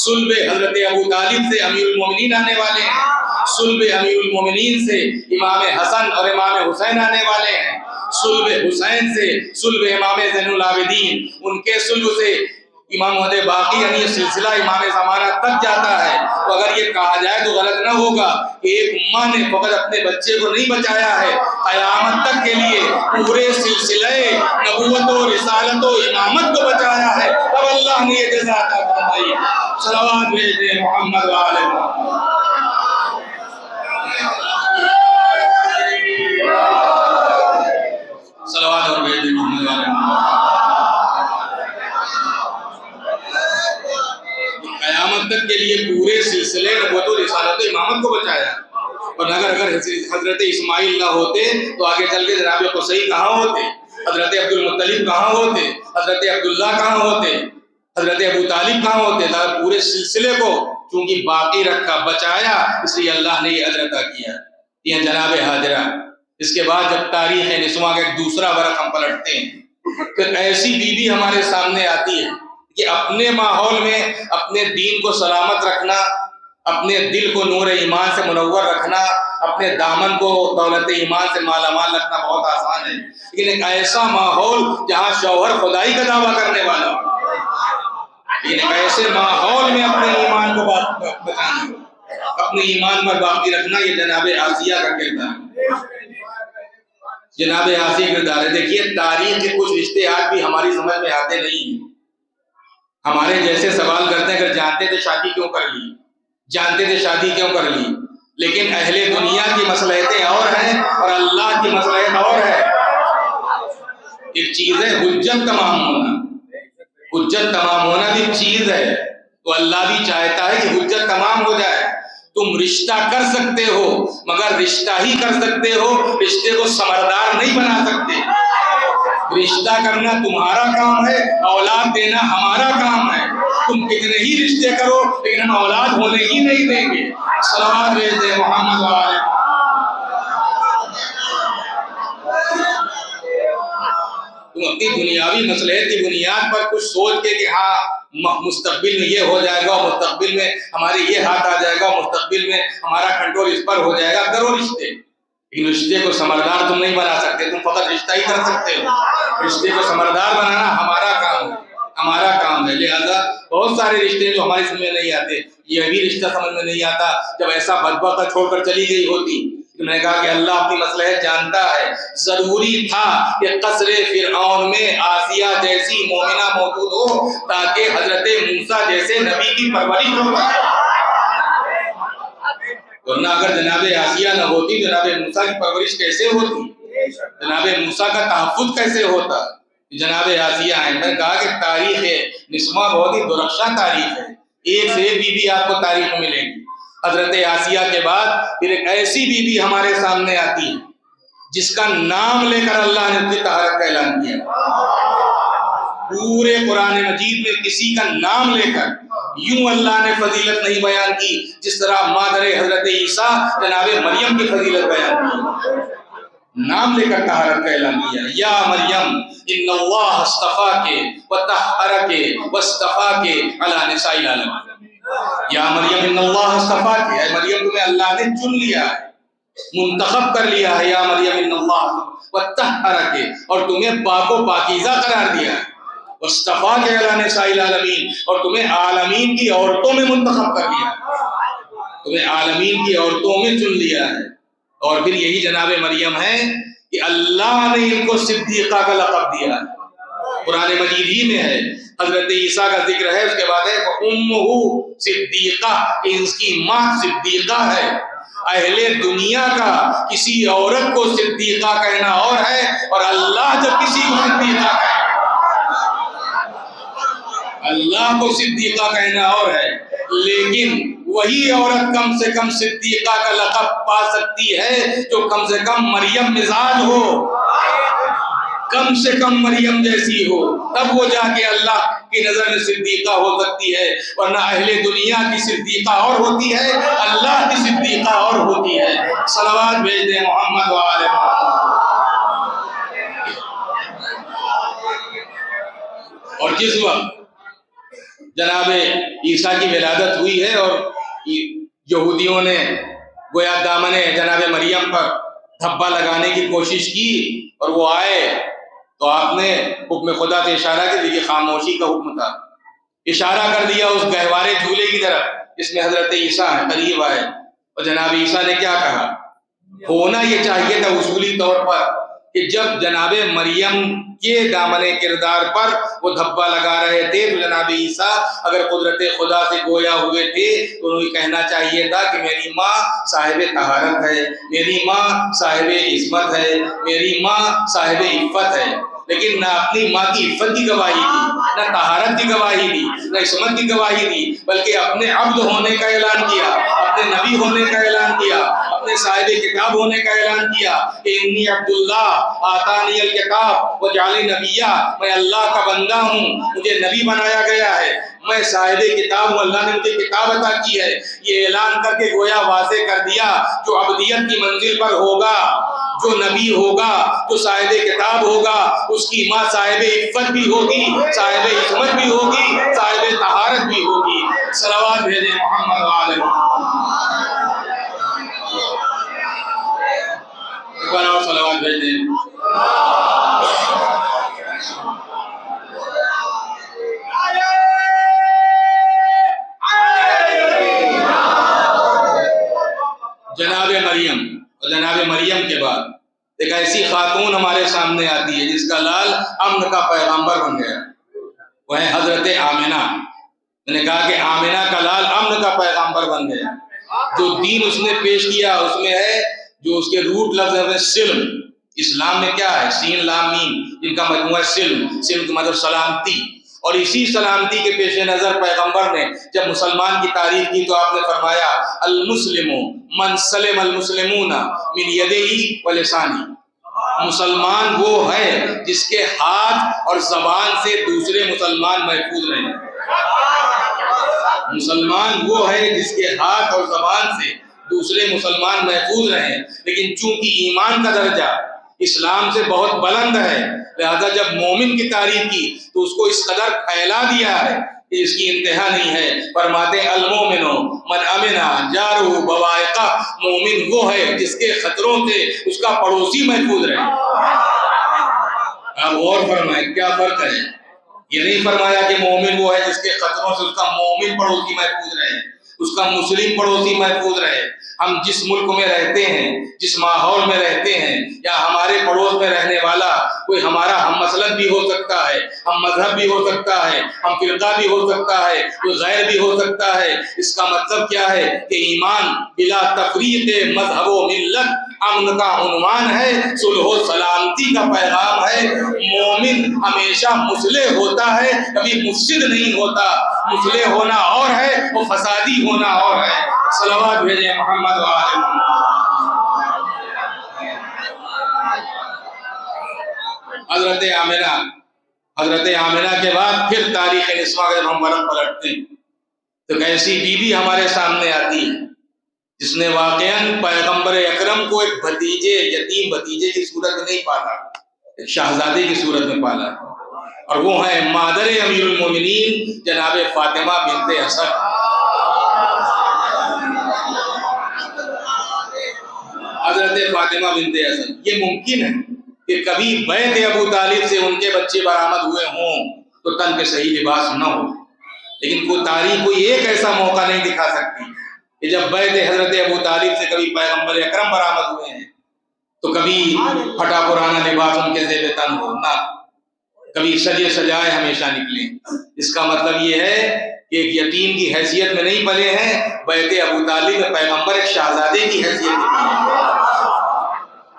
صلب حضرت ابو طالب سے امیر المومنین آنے والے ہیں، صلب امیر المومنین سے امام حسن اور امام حسین آنے والے ہیں، صلب حسین سے صلب امام زین العابدین، ان کے صلب سے امام محمد باقی، یعنی یہ سلسلہ امام زمانہ تک جاتا ہے۔ تو اگر یہ کہا جائے تو غلط نہ ہوگا کہ ایک ماں نے فقط اپنے بچے کو نہیں بچایا ہے، قیامت تک کے لیے پورے سلسلہ نبوت و رسالت و امامت کو بچایا ہے، اب اللہ نے یہ جزا عطا فرمائی ہے۔ صلوات بھیجیں محمد وعلی محمد۔ صلوات اور بھیجیں محمد وعلی محمد۔ قیامت تک کے لیے پورے سلسلے نبوت و رسالت و امامت کو بچایا، اور اگر حضرت اسماعیل نہ ہوتے تو آگے چل کے جناب قصی کہاں ہوتے، حضرت عبد المطلب کہاں ہوتے، حضرت عبداللہ کہاں ہوتے، حضرت ابو طالب کہاں ہوتے؟ پورے سلسلے کو چونکہ باقی رکھا، بچایا، اس لیے اللہ نے یہ اجر عطا کیا۔ یہ جناب حاضرہ، اس کے بعد جب تاریخ نسواں کا ایک دوسرا ورق ہم پلٹتے ہیں، پھر ایسی بیوی ہمارے سامنے آتی ہے کہ اپنے ماحول میں اپنے دین کو سلامت رکھنا، اپنے دل کو نور ایمان سے منور رکھنا، اپنے دامن کو دولت ایمان سے مالا مال رکھنا بہت آسان ہے، لیکن ایک ایسا ماحول جہاں شوہر خدائی کا دعویٰ کرنے والا ہو، لیکن ایک ایسے ماحول میں اپنے ایمان کو بچانا، اپنے ایمان پر باقی رکھنا، یہ جناب آسیہ کا کردار ہے۔ جناب آسیہ کا کردار ہے۔ دیکھیے تاریخ کے کچھ رشتے آج بھی ہماری سمجھ میں آتے نہیں ہیں۔ ہمارے جیسے سوال کرتے ہیں اگر جانتے تھے شادی کیوں کر لی، جانتے تھے شادی کیوں کر لی، لیکن اہل دنیا کی مصلحتیں اور ہیں اور اللہ کی مصلحت اور ہے۔ ایک چیز ہے حجت تمام ہونا، حجت تمام ہونا بھی ایک چیز ہے، تو اللہ بھی چاہتا ہے کہ حجت تمام ہو جائے۔ تم رشتہ کر سکتے ہو مگر رشتہ ہی کر سکتے ہو، رشتے کو ثمردار نہیں بنا سکتے۔ رشتہ کرنا تمہارا کام ہے، اولاد دینا ہمارا کام ہے۔ تم کتنے ہی رشتے کرو لیکن ہم اولاد ہونے ہی نہیں دیں گے۔ صلوات بھیج دیں محمد والے۔ تم اپنی دنیاوی مصلحت کی بنیاد پر کچھ سوچ کے کہ ہاں مستقبل میں یہ ہو جائے گا، مستقبل میں ہمارے یہ ہاتھ آ جائے گا، مستقبل میں ہمارا کنٹرول اس پر ہو جائے گا، کرو رشتے، لیکن رشتے کو ثمردار تم نہیں بنا سکتے۔ تم فقط رشتہ ہی کر سکتے ہو، رشتے کو ثمردار بنانا ہمارا کام ہے، ہمارا کام ہے۔ لہذا بہت سارے رشتے جو ہماری سمجھ میں نہیں آتے، یہ بھی رشتہ سمجھ میں نہیں آتا جب ایسا بدبختہ چھوڑ کر چلی گئی ہوتی۔ میں نے کہا کہ اللہ اپنی مصلحت جانتا ہے، ضروری تھا کہ قصر فرعون میں آسیہ جیسی مومنہ موجود ہو تاکہ حضرت موسیٰ جیسے نبی کی پرورش ہو۔ ورنہ اگر جناب آسیہ نہ ہوتی جناب موسیٰ کی پرورش کیسے ہوتی، جناب موسیٰ کا تحفظ کیسے ہوتا؟ جناب آسیہ ہیں۔ میں نے کہا کہ تاریخ نسواں بہت ہی درخشاں تاریخ ہے، ایک سے ایک بیوی آپ کو تاریخ میں ملے گی۔ حضرت آسیہ کے بعد پھر ایک ایسی بیوی ہمارے سامنے آتی ہے جس کا نام لے کر اللہ نے اس کی طہارت کا اعلان کیا۔ پورے قرآن مجید میں کسی کا نام لے کر یوں اللہ نے فضیلت نہیں بیان کی جس طرح مادر حضرت عیسیٰ جناب مریم کی فضیلت بیان کی۔ نام لے کر طہارت کا اعلان کیا، یا مریم ان اللہ اصطفاک وطہرک واصطفاک علی نساء العالمین۔ یا مریم ان اللہ اصطفاک، اے مریم تمہیں اللہ نے چن لیا ہے، منتخب کر لیا ہے۔ یا مریم ان اللہ وطہرک، اور تمہیں پاک و پاکیزہ قرار دیا ہے۔ واصطفاک علی نساء العالمین، اور تمہیں عالمین کی عورتوں میں منتخب کر لیا ہے، تمہیں عالمین کی عورتوں میں چن لیا ہے۔ اور پھر یہی جناب مریم ہے کہ اللہ نے ان کو صدیقہ کا لقب دیا ہے، قرآن مجید ہی میں ہے۔ حضرت عیسیٰ کا ذکر ہے، اس کے بعد ہے امہ صدیقہ، اس کی ماں صدیقہ ہے۔ اہل دنیا کا کسی عورت کو صدیقہ کہنا اور ہے، اور اللہ جب کسی کو صدیقہ کہے، اللہ کو صدیقہ کہنا اور ہے، لیکن وہی عورت کم سے کم صدیقہ کا لقب پا سکتی ہے جو کم سے کم مریم مزاج ہو، کم سے کم مریم جیسی ہو، تب وہ جا کے اللہ کی نظر میں صدیقہ ہو سکتی ہے۔ ورنہ اہل دنیا کی صدیقہ اور ہوتی ہے، اللہ کی صدیقہ اور ہوتی ہے۔ صلوات بھیج دیں محمد وآل محمد۔ اور جس وقت جناب عیسیٰ کی ولادت ہوئی ہے اور یہودیوں نے گویا دامن جناب مریم پر دھبا لگانے کی کوشش کی اور وہ آئے تو آپ نے حکم خدا سے اشارہ کر دیا، خاموشی کا حکم تھا، اشارہ کر دیا اس گہوارے جھولے کی طرف جس میں حضرت عیسیٰ ہیں، قریب آئے، اور جناب عیسیٰ نے کیا کہا؟ ہونا یہ چاہیے تھا اصولی طور پر کہ جب جناب مریم کے دامن کردار پر وہ دھبا لگا رہے تھے تو جناب عیسیٰ اگر قدرت خدا سے گویا ہوئے تھے تو انہیں کہنا چاہیے تھا کہ میری ماں صاحب طہارت ہے، میری ماں صاحب عصمت ہے، میری ماں صاحب عفت ہے۔ لیکن نہ اپنی ماں کی عفت کی گواہی دی، نہ طہارت کی گواہی دی، نہ عصمت کی گواہی دی، بلکہ اپنے عبد ہونے کا اعلان کیا، اپنے نبی ہونے کا اعلان کیا، اپنے صاحب کتاب ہونے کا اعلان کیا کہ انی عبداللہ آتانی الکتاب وجعلنی نبیہ، میں اللہ کا بندہ ہوں، مجھے نبی بنایا گیا ہے، میں صاحب کتاب ہوں، اللہ نے مجھے کتاب عطا کی ہے۔ یہ اعلان کر کے گویا واضح کر دیا جو عبدیت کی منزل پر ہوگا، جو نبی ہوگا، جو صاحب کتاب ہوگا، اس کی ماں صاحب عفت بھی ہوگی، صاحب عصمت بھی ہوگی، صاحب طہارت بھی ہوگی۔ صلوات بھیجیں محمد وعلى ایک بار اور صلوات بھیجیں۔ جناب مریم، اور جناب مریم کے بعد ایک ایسی خاتون ہمارے سامنے آتی ہے جس کا لال امن کا پیغمبر بن گیا، وہ ہے حضرت آمنہ۔ میں نے کہا کہ آمنہ کا لال امن کا پیغمبر بن گیا۔ جو دین اس نے پیش کیا اس میں ہے، جو اس کے روٹ لفظ ہے سلم۔ اسلام میں کیا ہے؟ سین لام میم، ان کا مجموعہ سلم، سلم کا مطلب سلامتی، اور اسی سلامتی کے پیش نظر پیغمبر نے جب مسلمان کی تعریف کی تو آپ نے فرمایا المسلم من سلم المسلمون من یدہ ولسانہ، مسلمان وہ ہے جس کے ہاتھ اور زبان سے دوسرے مسلمان محفوظ رہیں۔ مسلمان وہ ہے جس کے ہاتھ اور زبان سے دوسرے مسلمان محفوظ رہیں، لیکن چونکہ ایمان کا درجہ اسلام سے بہت بلند ہے، لہذا جب مومن کی تعریف کی تو اس کو اس قدر پھیلا دیا ہے کہ اس کی انتہا نہیں ہے۔ فرماتے ہیں المومن من امنا جارہ بوائقہ، مومن وہ ہے جس کے خطروں سے اس کا پڑوسی محفوظ رہے۔ آپ غور فرمائیں کیا فرق ہے، یہ نہیں فرمایا کہ مومن وہ ہے جس کے خطروں سے اس کا مومن پڑوسی محفوظ رہے، اس کا مسلم پڑوسی محفوظ رہے۔ ہم جس ملک میں رہتے ہیں، جس ماحول میں رہتے ہیں، یا ہمارے پڑوس میں رہنے والا کوئی ہمارا ہم مسلک بھی ہو سکتا ہے، ہم مذہب بھی ہو سکتا ہے، ہم فرقہ بھی ہو سکتا ہے، کوئی غیر بھی ہو سکتا ہے۔ اس کا مطلب کیا ہے کہ ایمان بلا تفریق مذہب و ملت امن کا عنوان ہے، صلح و سلامتی کا پیغام ہے۔ مومن ہمیشہ مصلح ہوتا ہے، کبھی مفسد نہیں ہوتا۔ مصلح ہونا اور ہے، وہ فسادی ہونا اور ہے۔ صلوات بھیجیں محمد وعلى حضرت آمنہ کے بعد پھر تاریخ نسواں کا جب ہم ورق پلٹتے ہیں تو ایک ایسی بیوی ہمارے سامنے آتی ہے جس نے واقعاً پیغمبر اکرم کو ایک بھتیجے، یتیم بھتیجے کی صورت میں نہیں پالا، ایک شہزادے کی صورت میں پالا، اور وہ ہیں مادر امیر المومنین جناب فاطمہ بنت اسد۔ حضرت فاطمہ بنت اسد، یہ ممکن ہے کہ کبھی بیت ابو طالب سے ان کے بچے برآمد ہوئے ہوں تو تن پہ صحیح لباس نہ ہو، لیکن کوئی تاریخ کوئی ایک ایسا موقع نہیں دکھا سکتی کہ جب بیت حضرت ابو طالب سے کبھی پیغمبر اکرم برآمد ہوئے ہیں تو کبھی پھٹا پرانا لباس ان کے زیب تن ہو، نہ کبھی سجے سجائے ہمیشہ نکلیں۔ اس کا مطلب یہ ہے کہ ایک یتیم کی حیثیت میں نہیں پلے ہیں، بیت ابو طالب میں پیغمبر ایک شہزادے کی حیثیت میں۔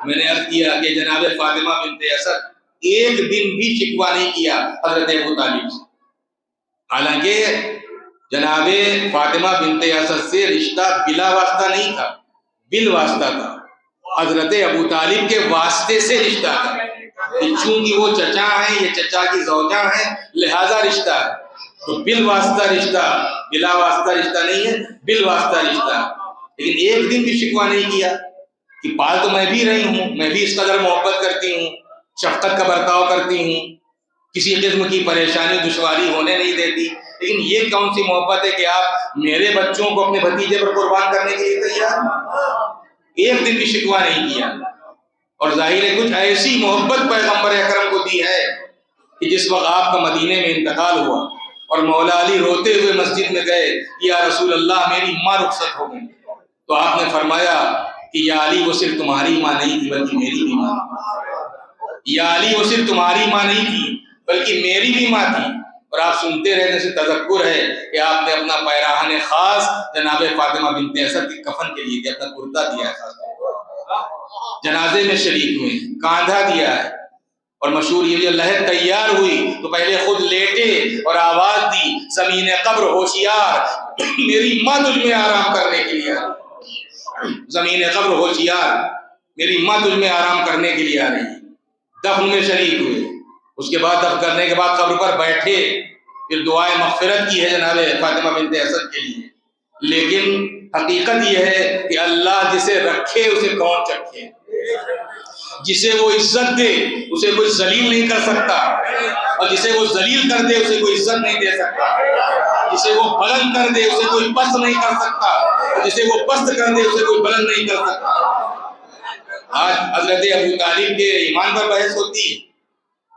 میں نے عرض کیا کہ جناب فاطمہ بنت اسد ایک دن بھی شکوہ نہیں کیا حضرت ابو طالب سے، حالانکہ جناب فاطمہ بنت اسد سے رشتہ بلا واسطہ نہیں تھا، بال واسطہ تھا، حضرت ابو طالب کے واسطے سے رشتہ تھا۔ چونکہ وہ چچا ہیں، یہ چچا کی زوجہ ہیں، لہذا رشتہ ہے، تو بال واسطہ رشتہ، بلا واسطہ رشتہ نہیں ہے، بال واسطہ رشتہ۔ لیکن ایک دن بھی شکوہ نہیں کیا کہ پال تو میں بھی رہی ہوں، میں بھی اس قدر محبت کرتی ہوں، شفقت کا برتاؤ کرتی ہوں، کسی قسم کی پریشانی دشواری ہونے نہیں دیتی، لیکن یہ کون سی محبت ہے کہ آپ میرے بچوں کو اپنے بھتیجے پر قربان کرنے کے لیے تیار؟ ایک دن بھی شکوہ نہیں کیا۔ اور ظاہر ہے کچھ ایسی محبت پیغمبر اکرم کو دی ہے کہ جس وقت آپ کا مدینے میں انتقال ہوا اور مولا علی روتے ہوئے مسجد میں گئے، یا رسول اللہ میری ماں رخصت ہو گئی، تو آپ نے فرمایا کہ یا علی وہ صرف تمہاری ماں نہیں تھی بلکہ میری بھی ماں تھی، یا علی وہ صرف تمہاری ماں نہیں تھی بلکہ میری بھی ماں تھی۔ اور آپ سنتے رہنے سے تذکر ہے کہ آپ نے اپنا پیراہن خاص جناب فاطمہ بنت اسد کے کفن کے لیے دیا، اپنا کرتا دیا ہے، خاص جنازے میں شریک ہوئے، کاندھا دیا ہے، اور مشہور یہ لہر تیار ہوئی تو پہلے خود لیٹے اور آواز دی زمین قبر ہوشیار میری ماں تجھ میں آرام کرنے کے لیے آ رہی، زمین قبر ہوشیار میری ماں تجھ میں آرام کرنے کے لیے آ رہی ہے۔ دفن میں شریک ہوئے، اس کے بعد دفن کرنے کے بعد قبر پر بیٹھے، پھر دعائے مغفرت کی ہے جناب فاطمہ بنت اسد کے لیے۔ لیکن حقیقت یہ ہے کہ اللہ جسے رکھے اسے کون چکھے، جسے وہ عزت دے اسے کوئی ذلیل نہیں کر سکتا، اور جسے وہ ذلیل کر دے اسے کوئی عزت نہیں دے سکتا، جسے وہ بلند کر دے اسے کوئی پست نہیں کر سکتا، اور جسے وہ پست کر دے اسے کوئی بلند نہیں کر سکتا۔ آج حضرت ابو طالب کے ایمان پر بحث ہوتی ہے،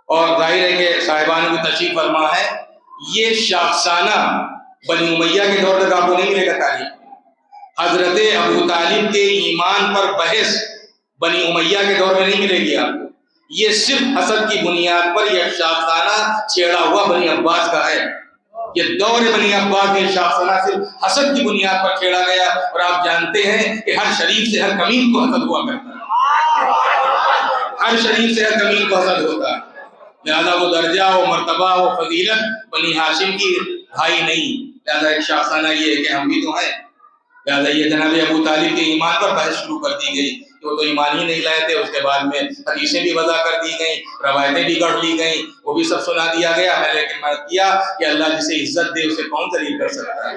اور ظاہر ہے کہ صاحبان کی تشریف فرما ہے، یہ شاخسانہ بنی امیہ کے دور تک آپ کو نہیں ملے گا تاریخ۔ حضرت ابو طالب کے ایمان پر بحث بنی امیہ کے دور میں نہیں ملے گی آپ کو، یہ صرف حسد کی بنیاد پر یہ شاخسانہ چھیڑا ہوا بنی عباس کا ہے۔ یہ دور بنی عباس میں شاخسانہ صرف حسد کی بنیاد پر چھیڑا گیا، اور آپ جانتے ہیں کہ ہر شریف سے ہر کمین کو حسد ہوا کرتا ہے، ہر شریف سے ہر کمین کو حسد ہوتا ہے، لہذا وہ درجہ و مرتبہ و فضیلت بنی ہاشم کی بھائی نہیں، لہذا ایک شاخسانہ یہ ہے کہ ہم بھی تو ہیں۔ لہذا یہ جناب ابو طالب کے ایمان پر بحث شروع کر دی گئی کہ وہ تو ایمان ہی نہیں لائے تھے۔ اس کے بعد میں حدیثیں بھی وضع کر دی گئیں، روایتیں بھی گڑھ لی گئیں، وہ بھی سب سنا دیا گیا۔ میں لیکن میں کیا کہ اللہ جسے عزت دے اسے کون ذلیل کر سکتا ہے؟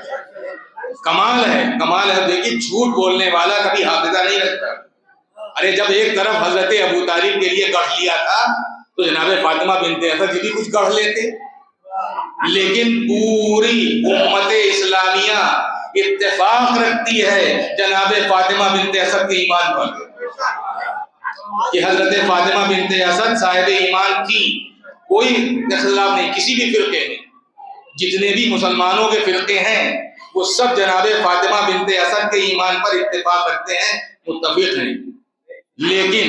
کمال ہے، کمال ہے۔ دیکھیے جھوٹ بولنے والا کبھی حافظہ نہیں رکھتا۔ ارے جب ایک طرف حضرت ابو طالب کے لیے گڑھ لیا تھا تو جناب فاطمہ بنت اسد بھی کچھ گڑھ لیتے، لیکن پوری امت اسلامیہ اتفاق رکھتی ہے جناب فاطمہ بنت اسد کے ایمان پر، کہ حضرت فاطمہ بنت اسد صاحب ایمان تھی، کوئی اختلاف نہیں کسی بھی فرقے میں۔ جتنے بھی مسلمانوں کے فرقے ہیں وہ سب جناب فاطمہ بنت اسد کے ایمان پر اتفاق رکھتے ہیں، متفق ہیں۔ لیکن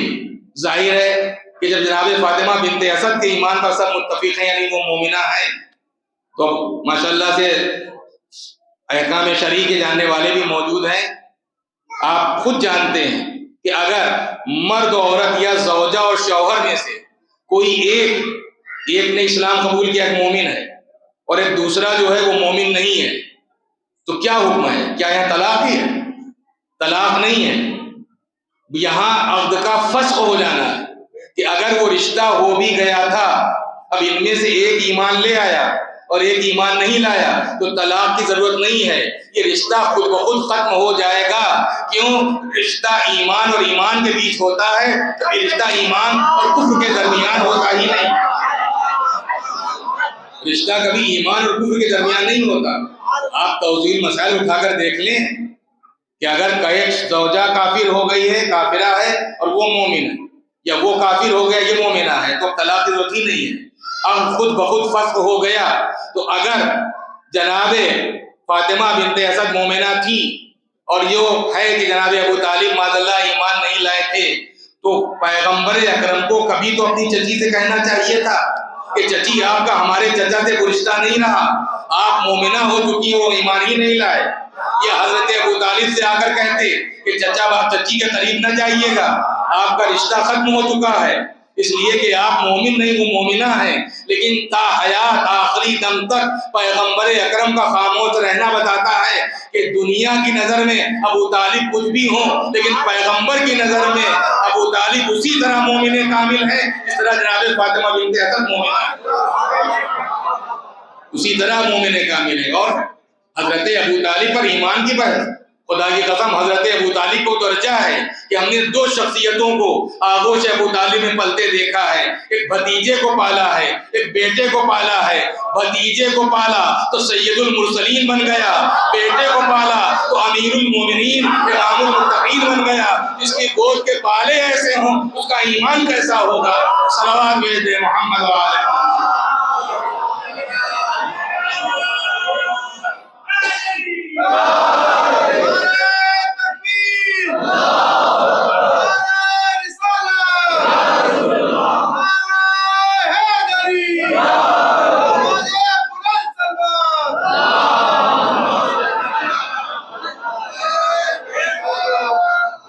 ظاہر ہے کہ جب جناب فاطمہ بنت اسد کے ایمان پر سب متفق ہیں، یعنی وہ مومنہ ہیں، تو ماشاءاللہ سے احکام شرعی کے جاننے والے بھی موجود ہیں۔ آپ خود جانتے ہیں کہ اگر مرد و عورت یا زوجہ اور شوہر میں سے کوئی ایک نے اسلام قبول کیا، ایک مومن ہے، اور ایک دوسرا جو ہے وہ مومن نہیں ہے، تو کیا حکم ہے؟ کیا یہاں طلاق ہی ہے؟ طلاق نہیں ہے، یہاں عقد کا فسخ ہو جانا ہے کہ اگر وہ رشتہ ہو بھی گیا تھا، اب ان میں سے ایک ایمان لے آیا اور ایک ایمان نہیں لایا تو طلاق کی ضرورت نہیں ہے، یہ رشتہ خود بخود ختم ہو جائے گا۔ کیوں؟ رشتہ ایمان اور ایمان کے بیچ ہوتا ہے، تو یہ رشتہ ایمان اور کفر کے درمیان ہوتا ہی نہیں، رشتہ کبھی ایمان اور کفر کے درمیان نہیں ہوتا۔ آپ توضیح مسائل اٹھا کر دیکھ لیں کہ اگر ایک زوجہ کافر ہو گئی ہے، کافرہ ہے، اور وہ مومن ہے، یا وہ کافر ہو گیا یہ مومنہ ہے، تو طلاق کی ضرورت ہی نہیں ہے، اب خود بخود فسخ ہو گیا۔ تو اگر جناب فاطمہ بنت اسد مومنہ تھی اور یہ ہے کہ جناب ابو طالب معاذ اللہ ایمان نہیں لائے تھے، تو پیغمبر اکرم کو کبھی تو اپنی چچی سے کہنا چاہیے تھا کہ چچی آپ کا ہمارے چچا سے کوئی رشتہ نہیں رہا، آپ مومنہ ہو چکی وہ ایمان ہی نہیں لائے۔ یہ حضرت ابو طالب سے آ کر کہتے کہ چچا باپ چچی کے قریب نہ جائیے گا، آپ کا رشتہ ختم ہو چکا ہے، اس لیے کہ آپ مومن نہیں وہ مومنہ ہیں۔ لیکن تا حیات آخری دم تک پیغمبر اکرم کا خاموش رہنا بتاتا ہے کہ دنیا کی نظر میں ابو طالب کچھ بھی ہوں، لیکن پیغمبر کی نظر میں ابو طالب اسی طرح مومن کامل ہے جس طرح جناب فاطمہ بنت اسد مومنہ ہے، اسی طرح مومن کامل ہے۔ اور حضرت ابو طالب پر ایمان کی بحث، خدا کی قسم حضرت ابو طالب کو درجہ ہے کہ ہم نے دو شخصیتوں کو آغوش ابو طالب میں پلتے دیکھا ہے، ایک بھتیجے کو پالا ہے، ایک بیٹے کو پالا ہے۔ بھتیجے کو پالا تو سید المرسلین بن گیا، بیٹے کو پالا تو امیر المومنین امام المتقین بن گیا۔ جس کی گود کے بالے ایسے ہوں اس کا ایمان کیسا ہوگا؟ صلوات بھیج محمد و آل محمد۔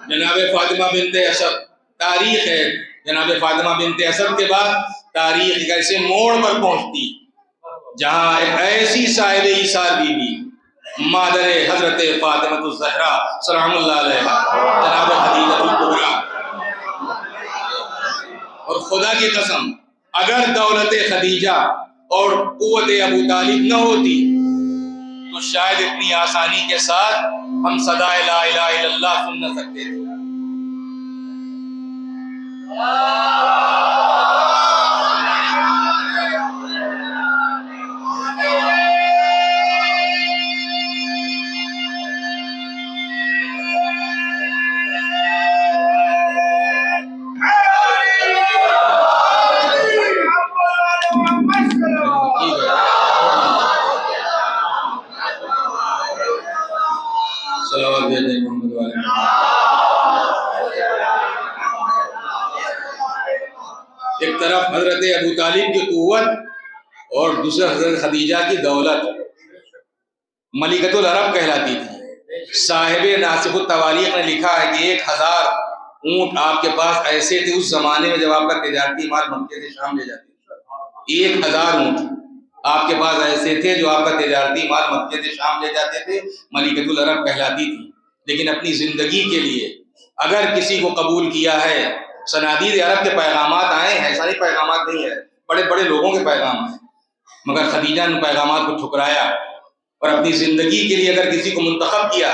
جناب فاطمہ بنت اسد تاریخ ہے، جناب فاطمہ بنت اسد کے بعد تاریخ ایک ایسے موڑ پر پہنچتی جہاں ایک ایسی صاحب ایثار بی بی مادر حضرت فاطمہ الزہرا سلام اللہ علیہا جناب خدیجہ الکبریٰ، اور خدا کی قسم اگر دولت خدیجہ اور قوت ابو طالب نہ ہوتی تو شاید اتنی آسانی کے ساتھ ہم صدائے لا الہ الا اللہ سن نہ سکتے تھے۔ ایک طرف حضرت ابو طالب کی قوت اور دوسرے حضرت خدیجہ کی دولت ملکۃ العرب کہلاتی تھی۔ صاحب ناسخ التواریخ نے لکھا ہے کہ 1000 اونٹ آپ کے پاس ایسے تھے اس زمانے میں جب آپ کا تجارتی مال مکے سے شام لے جاتے تھے۔ 1000 اونٹ آپ کے پاس ایسے تھے جو آپ کا تجارتی مال مکے سے شام لے جاتے تھے، ملکۃ العرب کہلاتی تھی۔ لیکن اپنی زندگی کے لیے اگر کسی کو قبول کیا ہے، صنادید عرب کے پیغامات آئے ہیں، سارے پیغامات نہیں ہے، بڑے بڑے لوگوں کے پیغام ہیں، مگر خدیجہ نے پیغامات کو ٹھکرایا اور اپنی زندگی کے لیے اگر کسی کو منتخب کیا،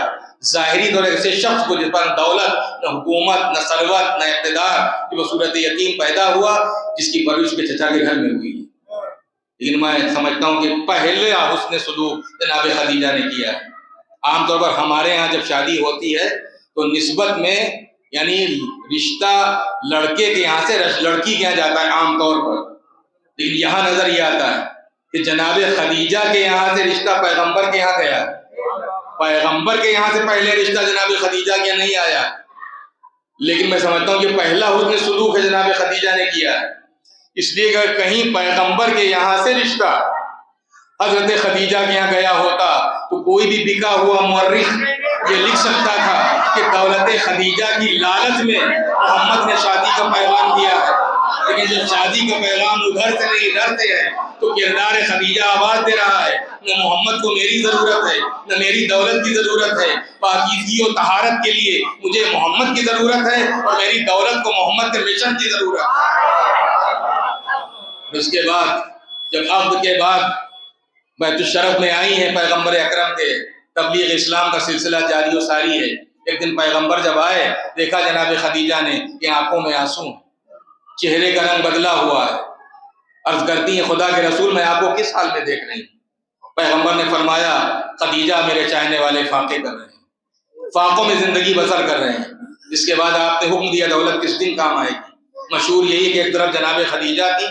ظاہری طور ایسے شخص کو جس پر نہ دولت، نہ حکومت، نہ ثروت، نہ اقتدار، کہ وہ صورت یتیم پیدا ہوا جس کی پرورش کے چچا کے گھر میں ہوئی۔ لیکن میں سمجھتا ہوں کہ پہلے حسن سلوک جناب خدیجہ نے کیا ہے۔ عام طور پر ہمارے ہاں جب شادی ہوتی ہے تو نسبت میں یعنی رشتہ لڑکے کے یہاں سے لڑکی کے یہاں جاتا ہے عام طور پر، لیکن یہاں نظر یہ آتا ہے کہ جناب خدیجہ کے یہاں سے رشتہ پیغمبر کے یہاں گیا، پیغمبر کے یہاں سے پہلے رشتہ جناب خدیجہ کے یہاں نہیں آیا۔ لیکن میں سمجھتا ہوں کہ پہلا حسن سلوک ہے جناب خدیجہ نے کیا ہے، اس لیے اگر کہیں پیغمبر کے یہاں سے رشتہ حضرت خدیجہ کے یہاں گیا ہوتا تو کوئی بھی بکا ہوا مورخ یہ لکھ سکتا تھا کہ دولت خدیجہ کی لالچ میں محمد نے شادی کا پیغام دیا ہے، لیکن جب شادی کا پیغام ادھر سے نہیں ادھر سے ہے تو کردار خدیجہ آواز دے رہا ہے، نہ محمد کو میری ضرورت ہے نہ میری دولت کی ضرورت ہے، پاکیزگی و طہارت کے لیے مجھے محمد کی ضرورت ہے اور میری دولت کو محمد کے مشن کی ضرورت ہے۔ اس کے بعد جب عقد کے بعد بیت الشرف میں آئی ہیں پیغمبر اکرم کے، تبلیغ اسلام کا سلسلہ جاری و ساری ہے۔ ایک دن پیغمبر جب آئے دیکھا جناب خدیجہ نے کہ آنکھوں میں آنسو، چہرے کا رنگ بدلا ہوا ہے۔ عرض کرتی ہیں خدا کے رسول میں آپ کو کس حال میں دیکھ رہی ہوں؟ پیغمبر نے فرمایا خدیجہ میرے چاہنے والے فاقے کر رہے ہیں، فاقوں میں زندگی بسر کر رہے ہیں۔ جس کے بعد آپ نے حکم دیا دولت کس دن کام آئے گی۔ مشہور یہی کہ ایک طرف جناب خدیجہ کی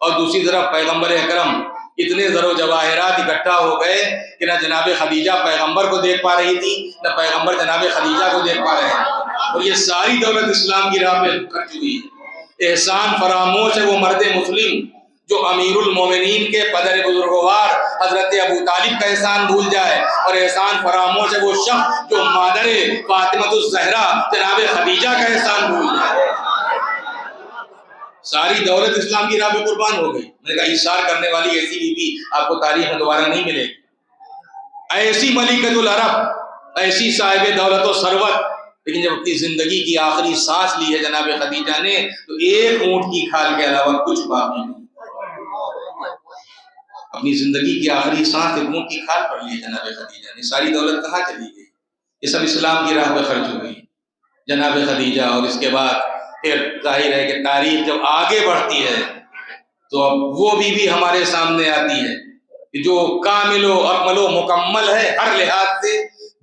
اور دوسری طرف پیغمبر اکرم، اتنے زر و جواہرات اکٹھا ہو گئے کہ نہ جناب خدیجہ پیغمبر کو دیکھ پا رہی تھی نہ پیغمبر جناب خدیجہ کو دیکھ پا رہے ہیں، اور یہ ساری دولت اسلام کی راہ پہ خرچ ہوئی ہے۔ احسان فراموش ہے وہ مرد مسلم جو امیر المومنین کے پدر بزرگوار حضرت ابو طالب کا احسان بھول جائے، اور احسان فراموش ہے وہ شخص جو مادر فاطمہ الزہرا جناب خدیجہ کا احسان بھول جائے۔ ساری دولت اسلام کی راہ پہ قربان ہو گئی۔ میں نے کہا ایثار کرنے والی ایسی بیوی آپ کو تاریخ میں دوبارہ نہیں ملے گی، ایسی ملکۃ العرب، ایسی صاحب دولت و ثروت۔ لیکن جب اپنی زندگی کی آخری سانس لی ہے جناب خدیجہ نے تو ایک اونٹ کی کھال کے علاوہ کچھ باقی نہیں۔ اپنی زندگی کی آخری سانس ایک اونٹ کی کھال پر لی جناب خدیجہ نے۔ ساری دولت کہاں چلی گئی؟ یہ سب اسلام کی راہ پہ خرچ ہو گئی جناب خدیجہ۔ اور اس کے بعد پھر ظاہر ہے کہ تاریخ جب آگے بڑھتی ہے تو اب وہ بھی ہمارے سامنے آتی ہے کہ جو کامل و اکمل و مکمل ہے ہر لحاظ سے،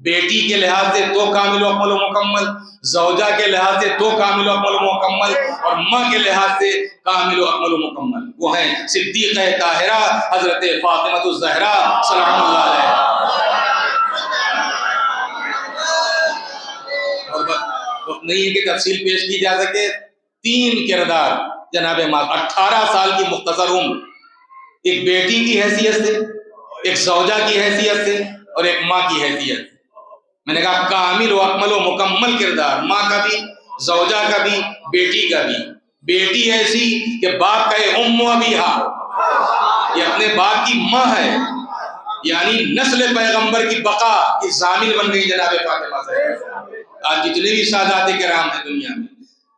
بیٹی کے لحاظ سے تو کامل و اکمل و مکمل، زوجہ کے لحاظ سے تو کامل و اکمل و مکمل، اور ماں کے لحاظ سے کامل و اکمل و مکمل، وہ ہیں صدیقہ طاہرہ حضرت فاطمہ الزہرا سلام اللہ علیہا۔ اور وقت نہیں ہے کہ تفصیل پیش کی جا سکے، 3 کردار جناب ماں، 18 سال کی مختصر عمر، ایک بیٹی کی حیثیت سے، ایک زوجہ کی حیثیت سے، اور ایک ماں کی حیثیت سے۔ میں نے کہا کامل و اکمل و مکمل کردار، ماں کا بھی، زوجہ کا بھی، بیٹی کا بھی۔ بیٹی ایسی کہ باپ کہے ام ابیہا، یہ اپنے باپ کی ماں ہے، یعنی نسل پیغمبر کی بقا کی ضامن بن گئی جناب فاطمہ زہرا۔ آج جتنے بھی سادات کرام ہیں دنیا میں،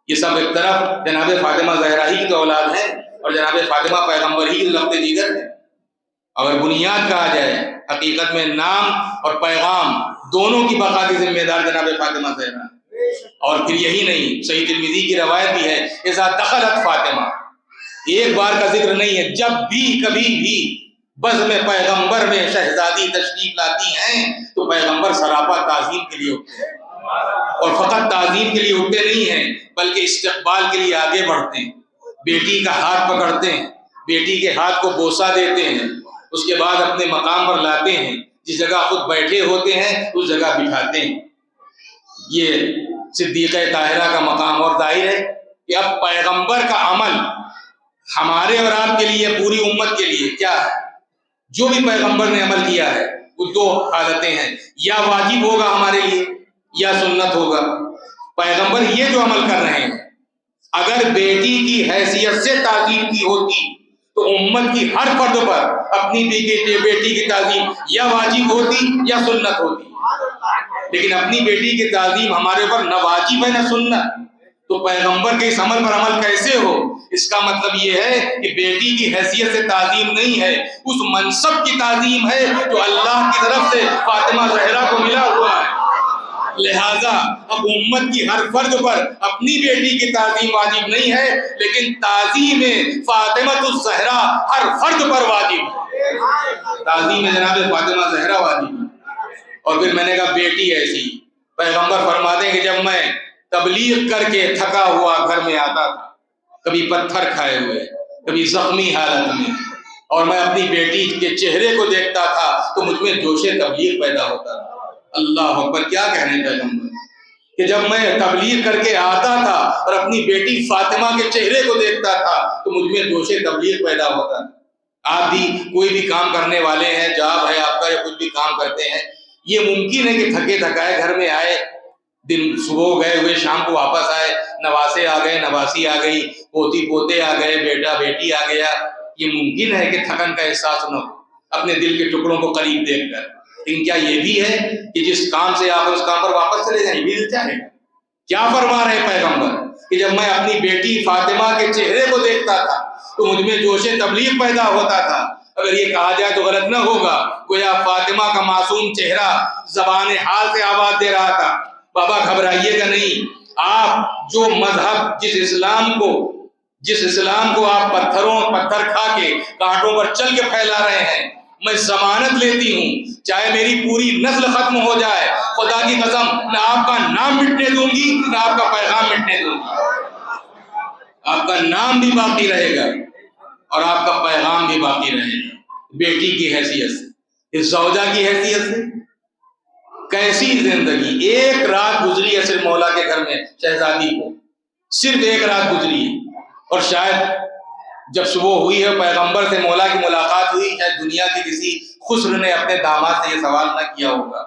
یہ سب ایک طرف جناب فاطمہ زہرا ہی کی تو اولاد ہیں، اور جناب فاطمہ پیغمبر ہی لفظ دیگر ہے۔ اگر بنیاد کہا جائے، حقیقت میں نام اور پیغام دونوں کی بقا کی ذمہ دار جناب فاطمہ زہرا۔ اور پھر یہی نہیں، صحیح ترمذی کی روایت بھی ہے، اذا دخلت فاطمہ، ایک بار کا ذکر نہیں ہے، جب بھی کبھی بھی بزم پیغمبر میں شہزادی تشریف لاتی ہیں تو پیغمبر سراپا تعظیم کے لیے اٹھتے ہیں، اور فقط تعظیم کے لیے اٹھتے نہیں ہیں بلکہ استقبال کے لیے آگے بڑھتے ہیں، بیٹی کا ہاتھ پکڑتے ہیں، بیٹی کے ہاتھ کو بوسہ دیتے ہیں، اس کے بعد اپنے مقام پر لاتے ہیں، جس جگہ خود بیٹھے ہوتے ہیں اس جگہ بٹھاتے ہیں۔ یہ صدیقہ طاہرہ کا مقام، اور ظاہر ہے کہ اب پیغمبر کا عمل ہمارے اور آپ کے لیے، پوری امت کے لیے کیا ہے؟ جو بھی پیغمبر نے عمل کیا ہے وہ دو حالتیں ہیں، یا واجب ہوگا ہمارے لیے یا سنت ہوگا۔ پیغمبر یہ جو عمل کر رہے ہیں، اگر بیٹی کی حیثیت سے تعظیم کی ہوتی تو امت کی ہر فرد پر اپنی بیٹی کی تعظیم یا واجب ہوتی یا سنت ہوتی، لیکن اپنی بیٹی کی تعظیم ہمارے اوپر نہ واجب ہے نہ سنت، تو پیغمبر کے اس عمل پر عمل کیسے ہو؟ اس کا مطلب یہ ہے کہ بیٹی کی حیثیت سے تعظیم نہیں ہے، اس منصب کی تعظیم ہے جو اللہ کی طرف سے فاطمہ زہرا کو ملا ہوا ہے۔ لہذا اب امت کی ہر فرد پر اپنی بیٹی کی تعظیم واجب نہیں ہے، لیکن تعظیم فاطمہ الزہرا ہر فرد پر واجب ہے، تعظیم جناب فاطمہ زہرا واجب ہے۔ اور پھر میں نے کہا بیٹی ایسی، پیغمبر فرماتے ہیں کہ جب میں تبلیغ کر کے تھکا ہوا گھر میں آتا تھا، کبھی پتھر کھائے ہوئے، کبھی زخمی حالت میں، اور میں اپنی بیٹی کے چہرے کو دیکھتا تھا تو مجھ میں جوش تبلیغ پیدا ہوتا تھا۔ اللہ اکبر، کیا کہنے پیغمبر کہ جب میں تبلیغ کر کے آتا تھا اور اپنی بیٹی فاطمہ کے چہرے کو دیکھتا تھا تو مجھ میں جوش تبلیغ پیدا ہوتا تھا۔ آپ بھی کوئی بھی کام کرنے والے ہیں، جاب ہے آپ کا یا کچھ بھی کام کرتے ہیں، یہ ممکن ہے کہ تھکے تھکائے گھر میں آئے، دن صبح گئے ہوئے شام کو واپس آئے، نواسے آ گئے، نواسی آ گئی، پوتی پوتے آ گئے، بیٹا بیٹی آ گیا، یہ ممکن ہے کہ تھکن کا احساس نہ ہو اپنے دل کے ٹکڑوں کو قریب دیکھ کر، لیکن کیا یہ بھی ہے کہ جس کام سے آپ اس کام پر واپس چلے جائیں؟ یہ بھی دل چاہے گا؟ کیا فرما رہے پیغمبر کہ جب میں اپنی بیٹی فاطمہ کے چہرے کو دیکھتا تھا تو مجھ میں جوش تبلیغ پیدا ہوتا تھا۔ اگر یہ کہا جائے تو غلط نہ ہوگا، گویا فاطمہ کا معصوم چہرہ زبان حال سے آواز دے رہا تھا، بابا گھبرائیے گا نہیں، آپ جو مذہب جس اسلام کو آپ پتھر کھا کے کانٹوں پر چل کے پھیلا رہے ہیں، میں ضمانت لیتی ہوں چاہے میری پوری نسل ختم ہو جائے، خدا کی قسم نہ آپ کا نام مٹنے دوں گی نہ آپ کا پیغام مٹنے دوں گی، آپ کا نام بھی باقی رہے گا اور آپ کا پیغام بھی باقی رہے گا۔ بیٹی کی حیثیت سے، اس زوجہ کی حیثیت سے کیسی زندگی، ایک رات گزری ہے صرف مولا کے گھر میں، شہزادی کو صرف ایک رات گزری ہے، اور شاید جب صبح ہوئی ہے پیغمبر سے مولا کی ملاقات ہوئی، شاید دنیا کی کسی خسر نے اپنے داماد سے یہ سوال نہ کیا ہوگا۔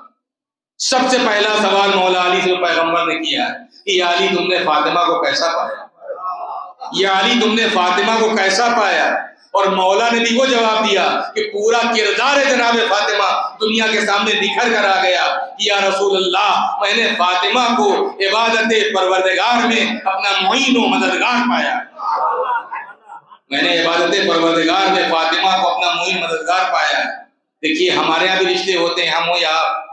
سب سے پہلا سوال مولا علی سے پیغمبر نے کیا ہے کہ یا علی تم نے فاطمہ کو کیسا پایا، یا علی تم نے فاطمہ کو کیسا پایا؟ اور مولا نے بھی وہ جواب دیا کہ پورا کردار جناب فاطمہ دنیا کے سامنے نکھر کر آ گیا، یا رسول اللہ میں نے فاطمہ کو عبادت پروردگار میں اپنا معین و مددگار پایا، میں نے عبادت پروردگار میں فاطمہ کو اپنا معین مددگار پایا ہے۔ دیکھیے ہمارے یہاں بھی رشتے ہوتے ہیں، ہم ہو یا آپ،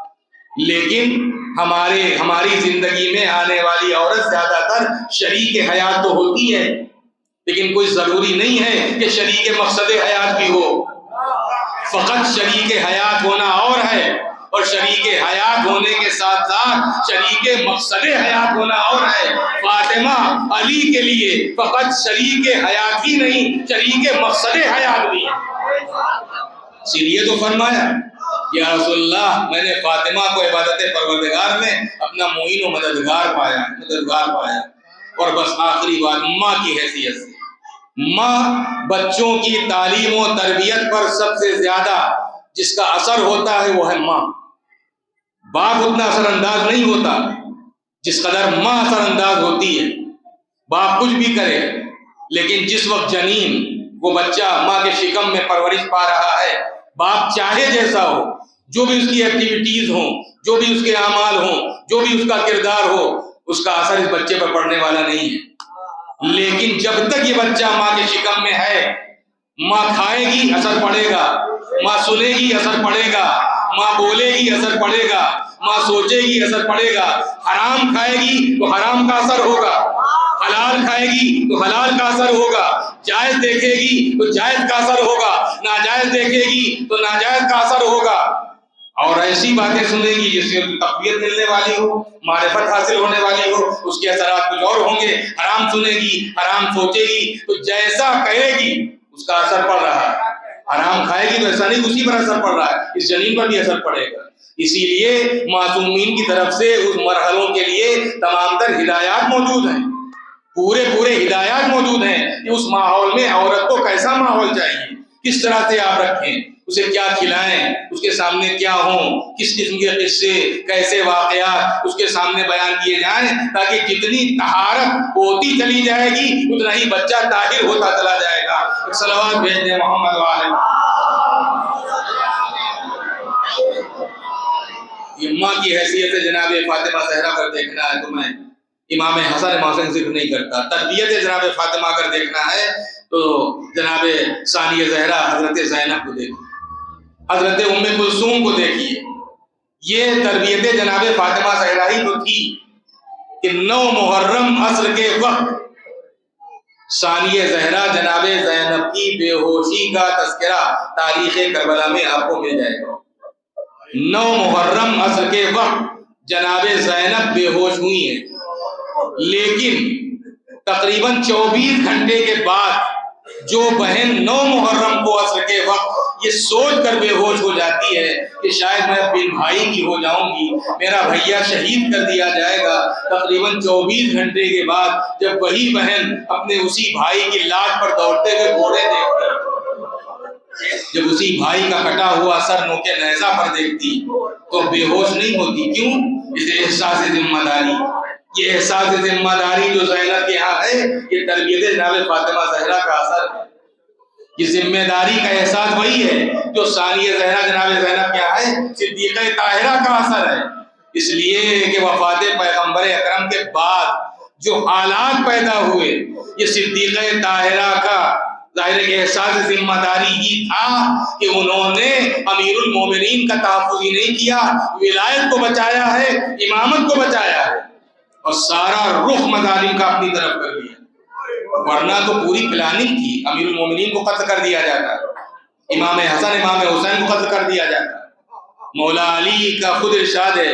لیکن ہماری زندگی میں آنے والی عورت زیادہ تر شریک حیات تو ہوتی ہے، لیکن کوئی ضروری نہیں ہے کہ شریک مقصد حیات بھی ہو، فقط شریک حیات ہونا اور ہے، اور شریک حیات ہونے کے ساتھ ساتھ شریک مقصد حیات ہونا اور ہے۔ فاطمہ علی کے لیے فقط شریک حیات ہی نہیں، شریک مقصد حیات بھی ہے، اسی لیے تو فرمایا یا رسول اللہ میں نے فاطمہ کو عبادت پروردگار میں اپنا معین و مددگار پایا۔ اور بس آخری بات ماں کی حیثیت سے، ماں بچوں کی تعلیم و تربیت پر سب سے زیادہ جس کا اثر ہوتا ہے وہ ہے ماں، باپ اتنا اثر انداز نہیں ہوتا جس قدر ماں اثر انداز ہوتی ہے۔ باپ کچھ بھی کرے، لیکن جس وقت جنین وہ بچہ ماں کے شکم میں پرورش پا رہا ہے، باپ چاہے جیسا ہو، جو بھی اس کی ایکٹیویٹیز ہوں، جو بھی اس کے اعمال ہوں، جو بھی اس کا کردار ہو، اس کا اثر اس بچے پر پڑنے والا نہیں ہے۔ لیکن جب تک یہ بچہ ماں کے شکم میں ہے، ماں کھائے گی اثر پڑے گا، ماں سنے گی اثر پڑے گا، ماں بولے گی اثر پڑے گا، ماں سوچے گی اثر پڑے گا، حرام کھائے گی تو حرام کا اثر ہوگا، حلال کھائے گی تو حلال کا اثر ہوگا، جائز دیکھے گی تو جائز کا اثر ہوگا، ناجائز دیکھے گی تو ناجائز کا اثر ہوگا، اور ایسی باتیں سنے گی جس سے تقویت ملنے والی ہو، معرفت حاصل ہونے والی ہو، اس کے اثرات کچھ اور ہوں گے۔ حرام سنے گی، حرام سوچے گی تو جیسا کہے گی اس کا اثر پڑ رہا ہے، حرام کھائے گی تو ایسا نہیں اسی پر اثر پڑ رہا ہے، اس جنین پر بھی اثر پڑے گا۔ اسی لیے معصومین کی طرف سے اس مرحلوں کے لیے تمام تر ہدایات موجود ہیں، پورے ہدایات موجود ہیں کہ اس ماحول میں عورت کو کیسا ماحول چاہیے، کس طرح سے آپ رکھیں، اسے کیا کھلائیں، اس کے سامنے کیا ہوں، کس قسم کے قصے، کیسے واقعات اس کے سامنے بیان کیے جائیں، تاکہ جتنی طہارت ہوتی چلی جائے گی اتنا ہی بچہ طاہر ہوتا چلا جائے گا۔ صلوات بھیج دیں محمد وعلیہ۔ یہ ماں کی حیثیت سے جناب فاطمہ زہرا پر دیکھنا ہے تو میں امام حسن امام حسین ذکر نہیں کرتا، تربیت جناب فاطمہ اگر دیکھنا ہے تو جناب ثانیہ زہرا حضرت زینب کو دیکھیے، حضرت ام کلثوم کو دیکھیے، یہ تربیت جناب فاطمہ زہرا ہی تو تھی کہ 9 محرم عصر کے وقت ثانیہ زہرا جناب زینب کی بے ہوشی کا تذکرہ تاریخ کربلا میں آپ کو مل جائے گا۔ 9 محرم عصر کے وقت جناب زینب بے ہوش ہوئی ہیں، لیکن تقریباً 24 گھنٹے کے بعد جو بہن 9 محرم کو عصر کے وقت یہ سوچ کر بے ہوش ہو جاتی ہے کہ شاید میں اپنے بھائی کی ہو جاؤں گی، میرا بھیا شہید کر دیا جائے گا، تقریباً 24 گھنٹے کے بعد جب وہی بہن اپنے اسی بھائی کی لاش پر دوڑتے ہوئے گھوڑے دیکھتی، جب اسی بھائی کا کٹا ہوا سر نوکے نیزہ پر دیکھتی تو بے ہوش نہیں ہوتی، کیوں؟ اسے احساس ذمہ داری، یہ احساس ذمہ داری جو زینب کے ہاں ہے، یہ تربیت جناب فاطمہ زہرا کا اثر ہے۔ یہ ذمہ داری کا احساس وہی ہے جو ثانیہ زہرا جناب زینب کے ہاں ہے، صدیقہ طاہرہ کا اثر ہے۔ اس لیے کہ وفات پیغمبر اکرم کے بعد جو حالات پیدا ہوئے، یہ صدیقہ طاہرہ کا ظاہر احساس ذمہ داری ہی تھا کہ انہوں نے امیر المومنین کا تحفظ ہی نہیں کیا، ولایت کو بچایا ہے، امامت کو بچایا ہے، اور سارا رخ مظالم کا اپنی طرف کر لیا، ورنہ تو پوری پلاننگ تھی، امیر المومنین کو قتل کر دیا جاتا، امام حسن امام حسین کو قتل کر دیا جاتا۔ مولا علی کا خود ارشاد ہے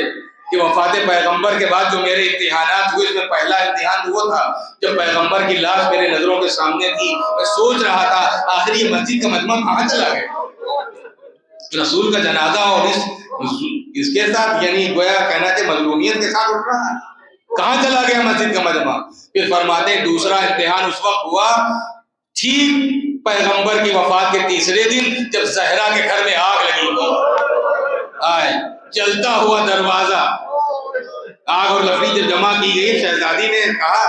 کہ وفات پیغمبر کے بعد جو میرے امتحانات ہوئے، اس میں پہلا امتحان وہ تھا جب پیغمبر کی لاش میرے نظروں کے سامنے تھی، میں سوچ رہا تھا آخر یہ مسجد کا مجمع کہاں چلا گیا، رسول کا جنازہ اور اس کے ساتھ یعنی گویا کہنا کہ مظلومیت کے ساتھ اٹھ رہا ہے، کہاں چلا گیا مسجد کا مجمع۔ پھر فرماتے ہیں دوسرا امتحان اس وقت ہوا ٹھیک پیغمبر کی وفات کے تیسرے دن جب زہرا کے گھر میں آگ لگی، آئے جلتا ہوا دروازہ، آگ اور لکڑی جب جمع کی گئی، شہزادی نے کہا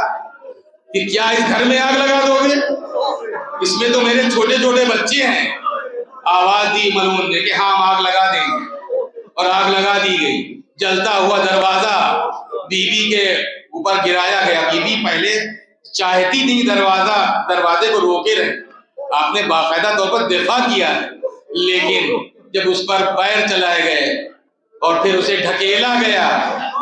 کہ کیا اس گھر میں آگ لگا دو گے، اس میں تو میرے چھوٹے چھوٹے بچے ہیں۔ آواز دی ملعون نے کہ ہاں ہم آگ لگا دیں گے، اور آگ لگا دی گئی۔ جلتا ہوا دروازہ بی بی کے اوپر گرایا گیا، بی بی پہلے چاہتی تھی دروازے کو روکے رہے، آپ نے باقاعدہ طور پر دفاع کیا ہے، لیکن جب اس پر پیر چلائے گئے اور پھر اسے ڈھکیلا گیا،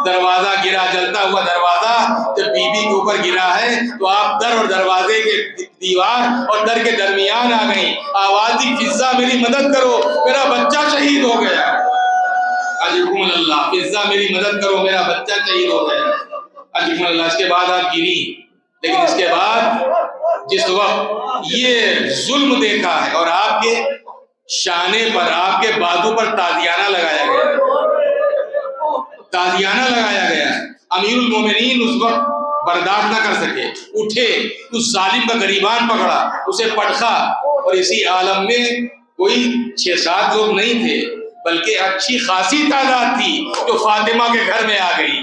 دروازہ گرا، جلتا ہوا دروازہ جب بی بی کے اوپر گرا ہے تو آپ در اور دروازے کے دیوار اور در کے درمیان آ گئی، آواز دی فضا میری مدد کرو، میرا بچہ شہید ہو گیا، عجیب اللہ، فضا میری مدد کرو، میرا بچہ شہید ہو گیا، عجیب اللہ۔ اس کے بعد آپ گری، لیکن اس کے بعد جس وقت یہ ظلم دیکھا ہے اور آپ کے شانے پر، آپ کے بازو پر تازیانہ لگایا گیا، تازیانہ لگایا گیا، امیر المومنین اس وقت برداشت نہ کر سکے، اٹھے، اس ظالم کا گریبان پکڑا، اسے پٹخا، اور اسی عالم میں کوئی 6-7 لوگ نہیں تھے بلکہ اچھی خاصی تعداد تھی جو فاطمہ کے گھر میں آ گئی،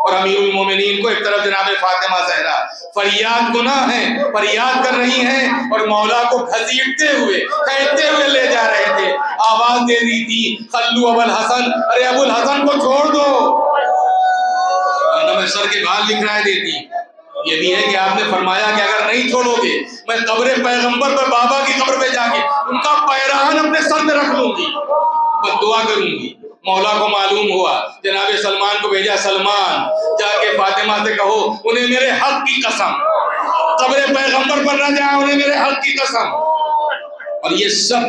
اور امیر المومنین کو ایک طرف جناب فاطمہ زہرا فریاد گناہ ہیں، فریاد کر رہی ہیں اور مولا کو گھسیٹتے ہوئے کھینچتے ہوئے لے جا رہے تھے، آواز دے رہی تھی خلو ابو الحسن، ارے ابو الحسن کو چھوڑ دو، ورنہ میں سر کے بال دکھائے دیتی۔ یہ بھی ہے کہ آپ نے فرمایا کہ اگر نہیں چھوڑو گے میں قبر پیغمبر پر، بابا کی قبر پہ جا کے ان کا پیراہن اپنے سر پہ رکھ لوں گی، بد دعا کروں گی۔ مولا کو معلوم ہوا، جناب سلمان کو بھیجا، سلمان جا کے فاطمہ سے کہو انہیں میرے حق کی قسم، قبر پیغمبر پر نہ جائیں، انہیں میرے حق کی قسم۔ اور یہ سب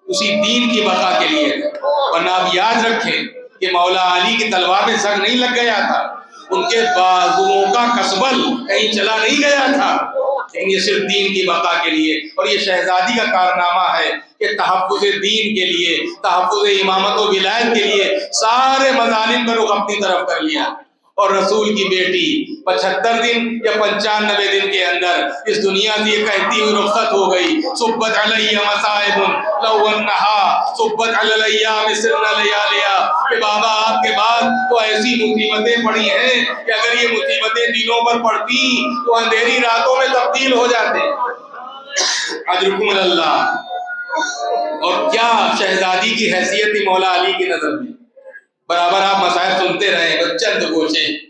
اسی دین کی بقا کے لیے تھا۔ ورنہ آپ یاد رکھیں کہ مولا علی کی تلوار میں زنگ نہیں لگ گیا تھا، ان کے بازوؤں کا کسبل کہیں چلا نہیں گیا تھا، لیکن یہ صرف دین کی بقا کے لیے۔ اور یہ شہزادی کا کارنامہ ہے کہ تحفظ دین کے لیے، تحفظ امامت و ولایت کے لیے سارے مظالم کو رخ اپنی طرف کر لیا۔ اور رسول کی بیٹی 75 دن یا 95 دن کے اندر اس دنیا سے یہ کہتی ہوئی رخصت ہو گئی، صبت علی مصائب لو انہا صبت علی الیام سرن لیالیا، کہ بابا آپ کے بعد تو ایسی مصیبتیں پڑی ہیں کہ اگر یہ مصیبتیں دنوں پر پڑتی تو اندھیری راتوں میں تبدیل ہو جاتے۔ اجرکم اللہ۔ اور کیا شہزادی کی حیثیت تھی مولا علی کی نظر میں، برابر آپ مصائب سنتے رہے، چند گوشے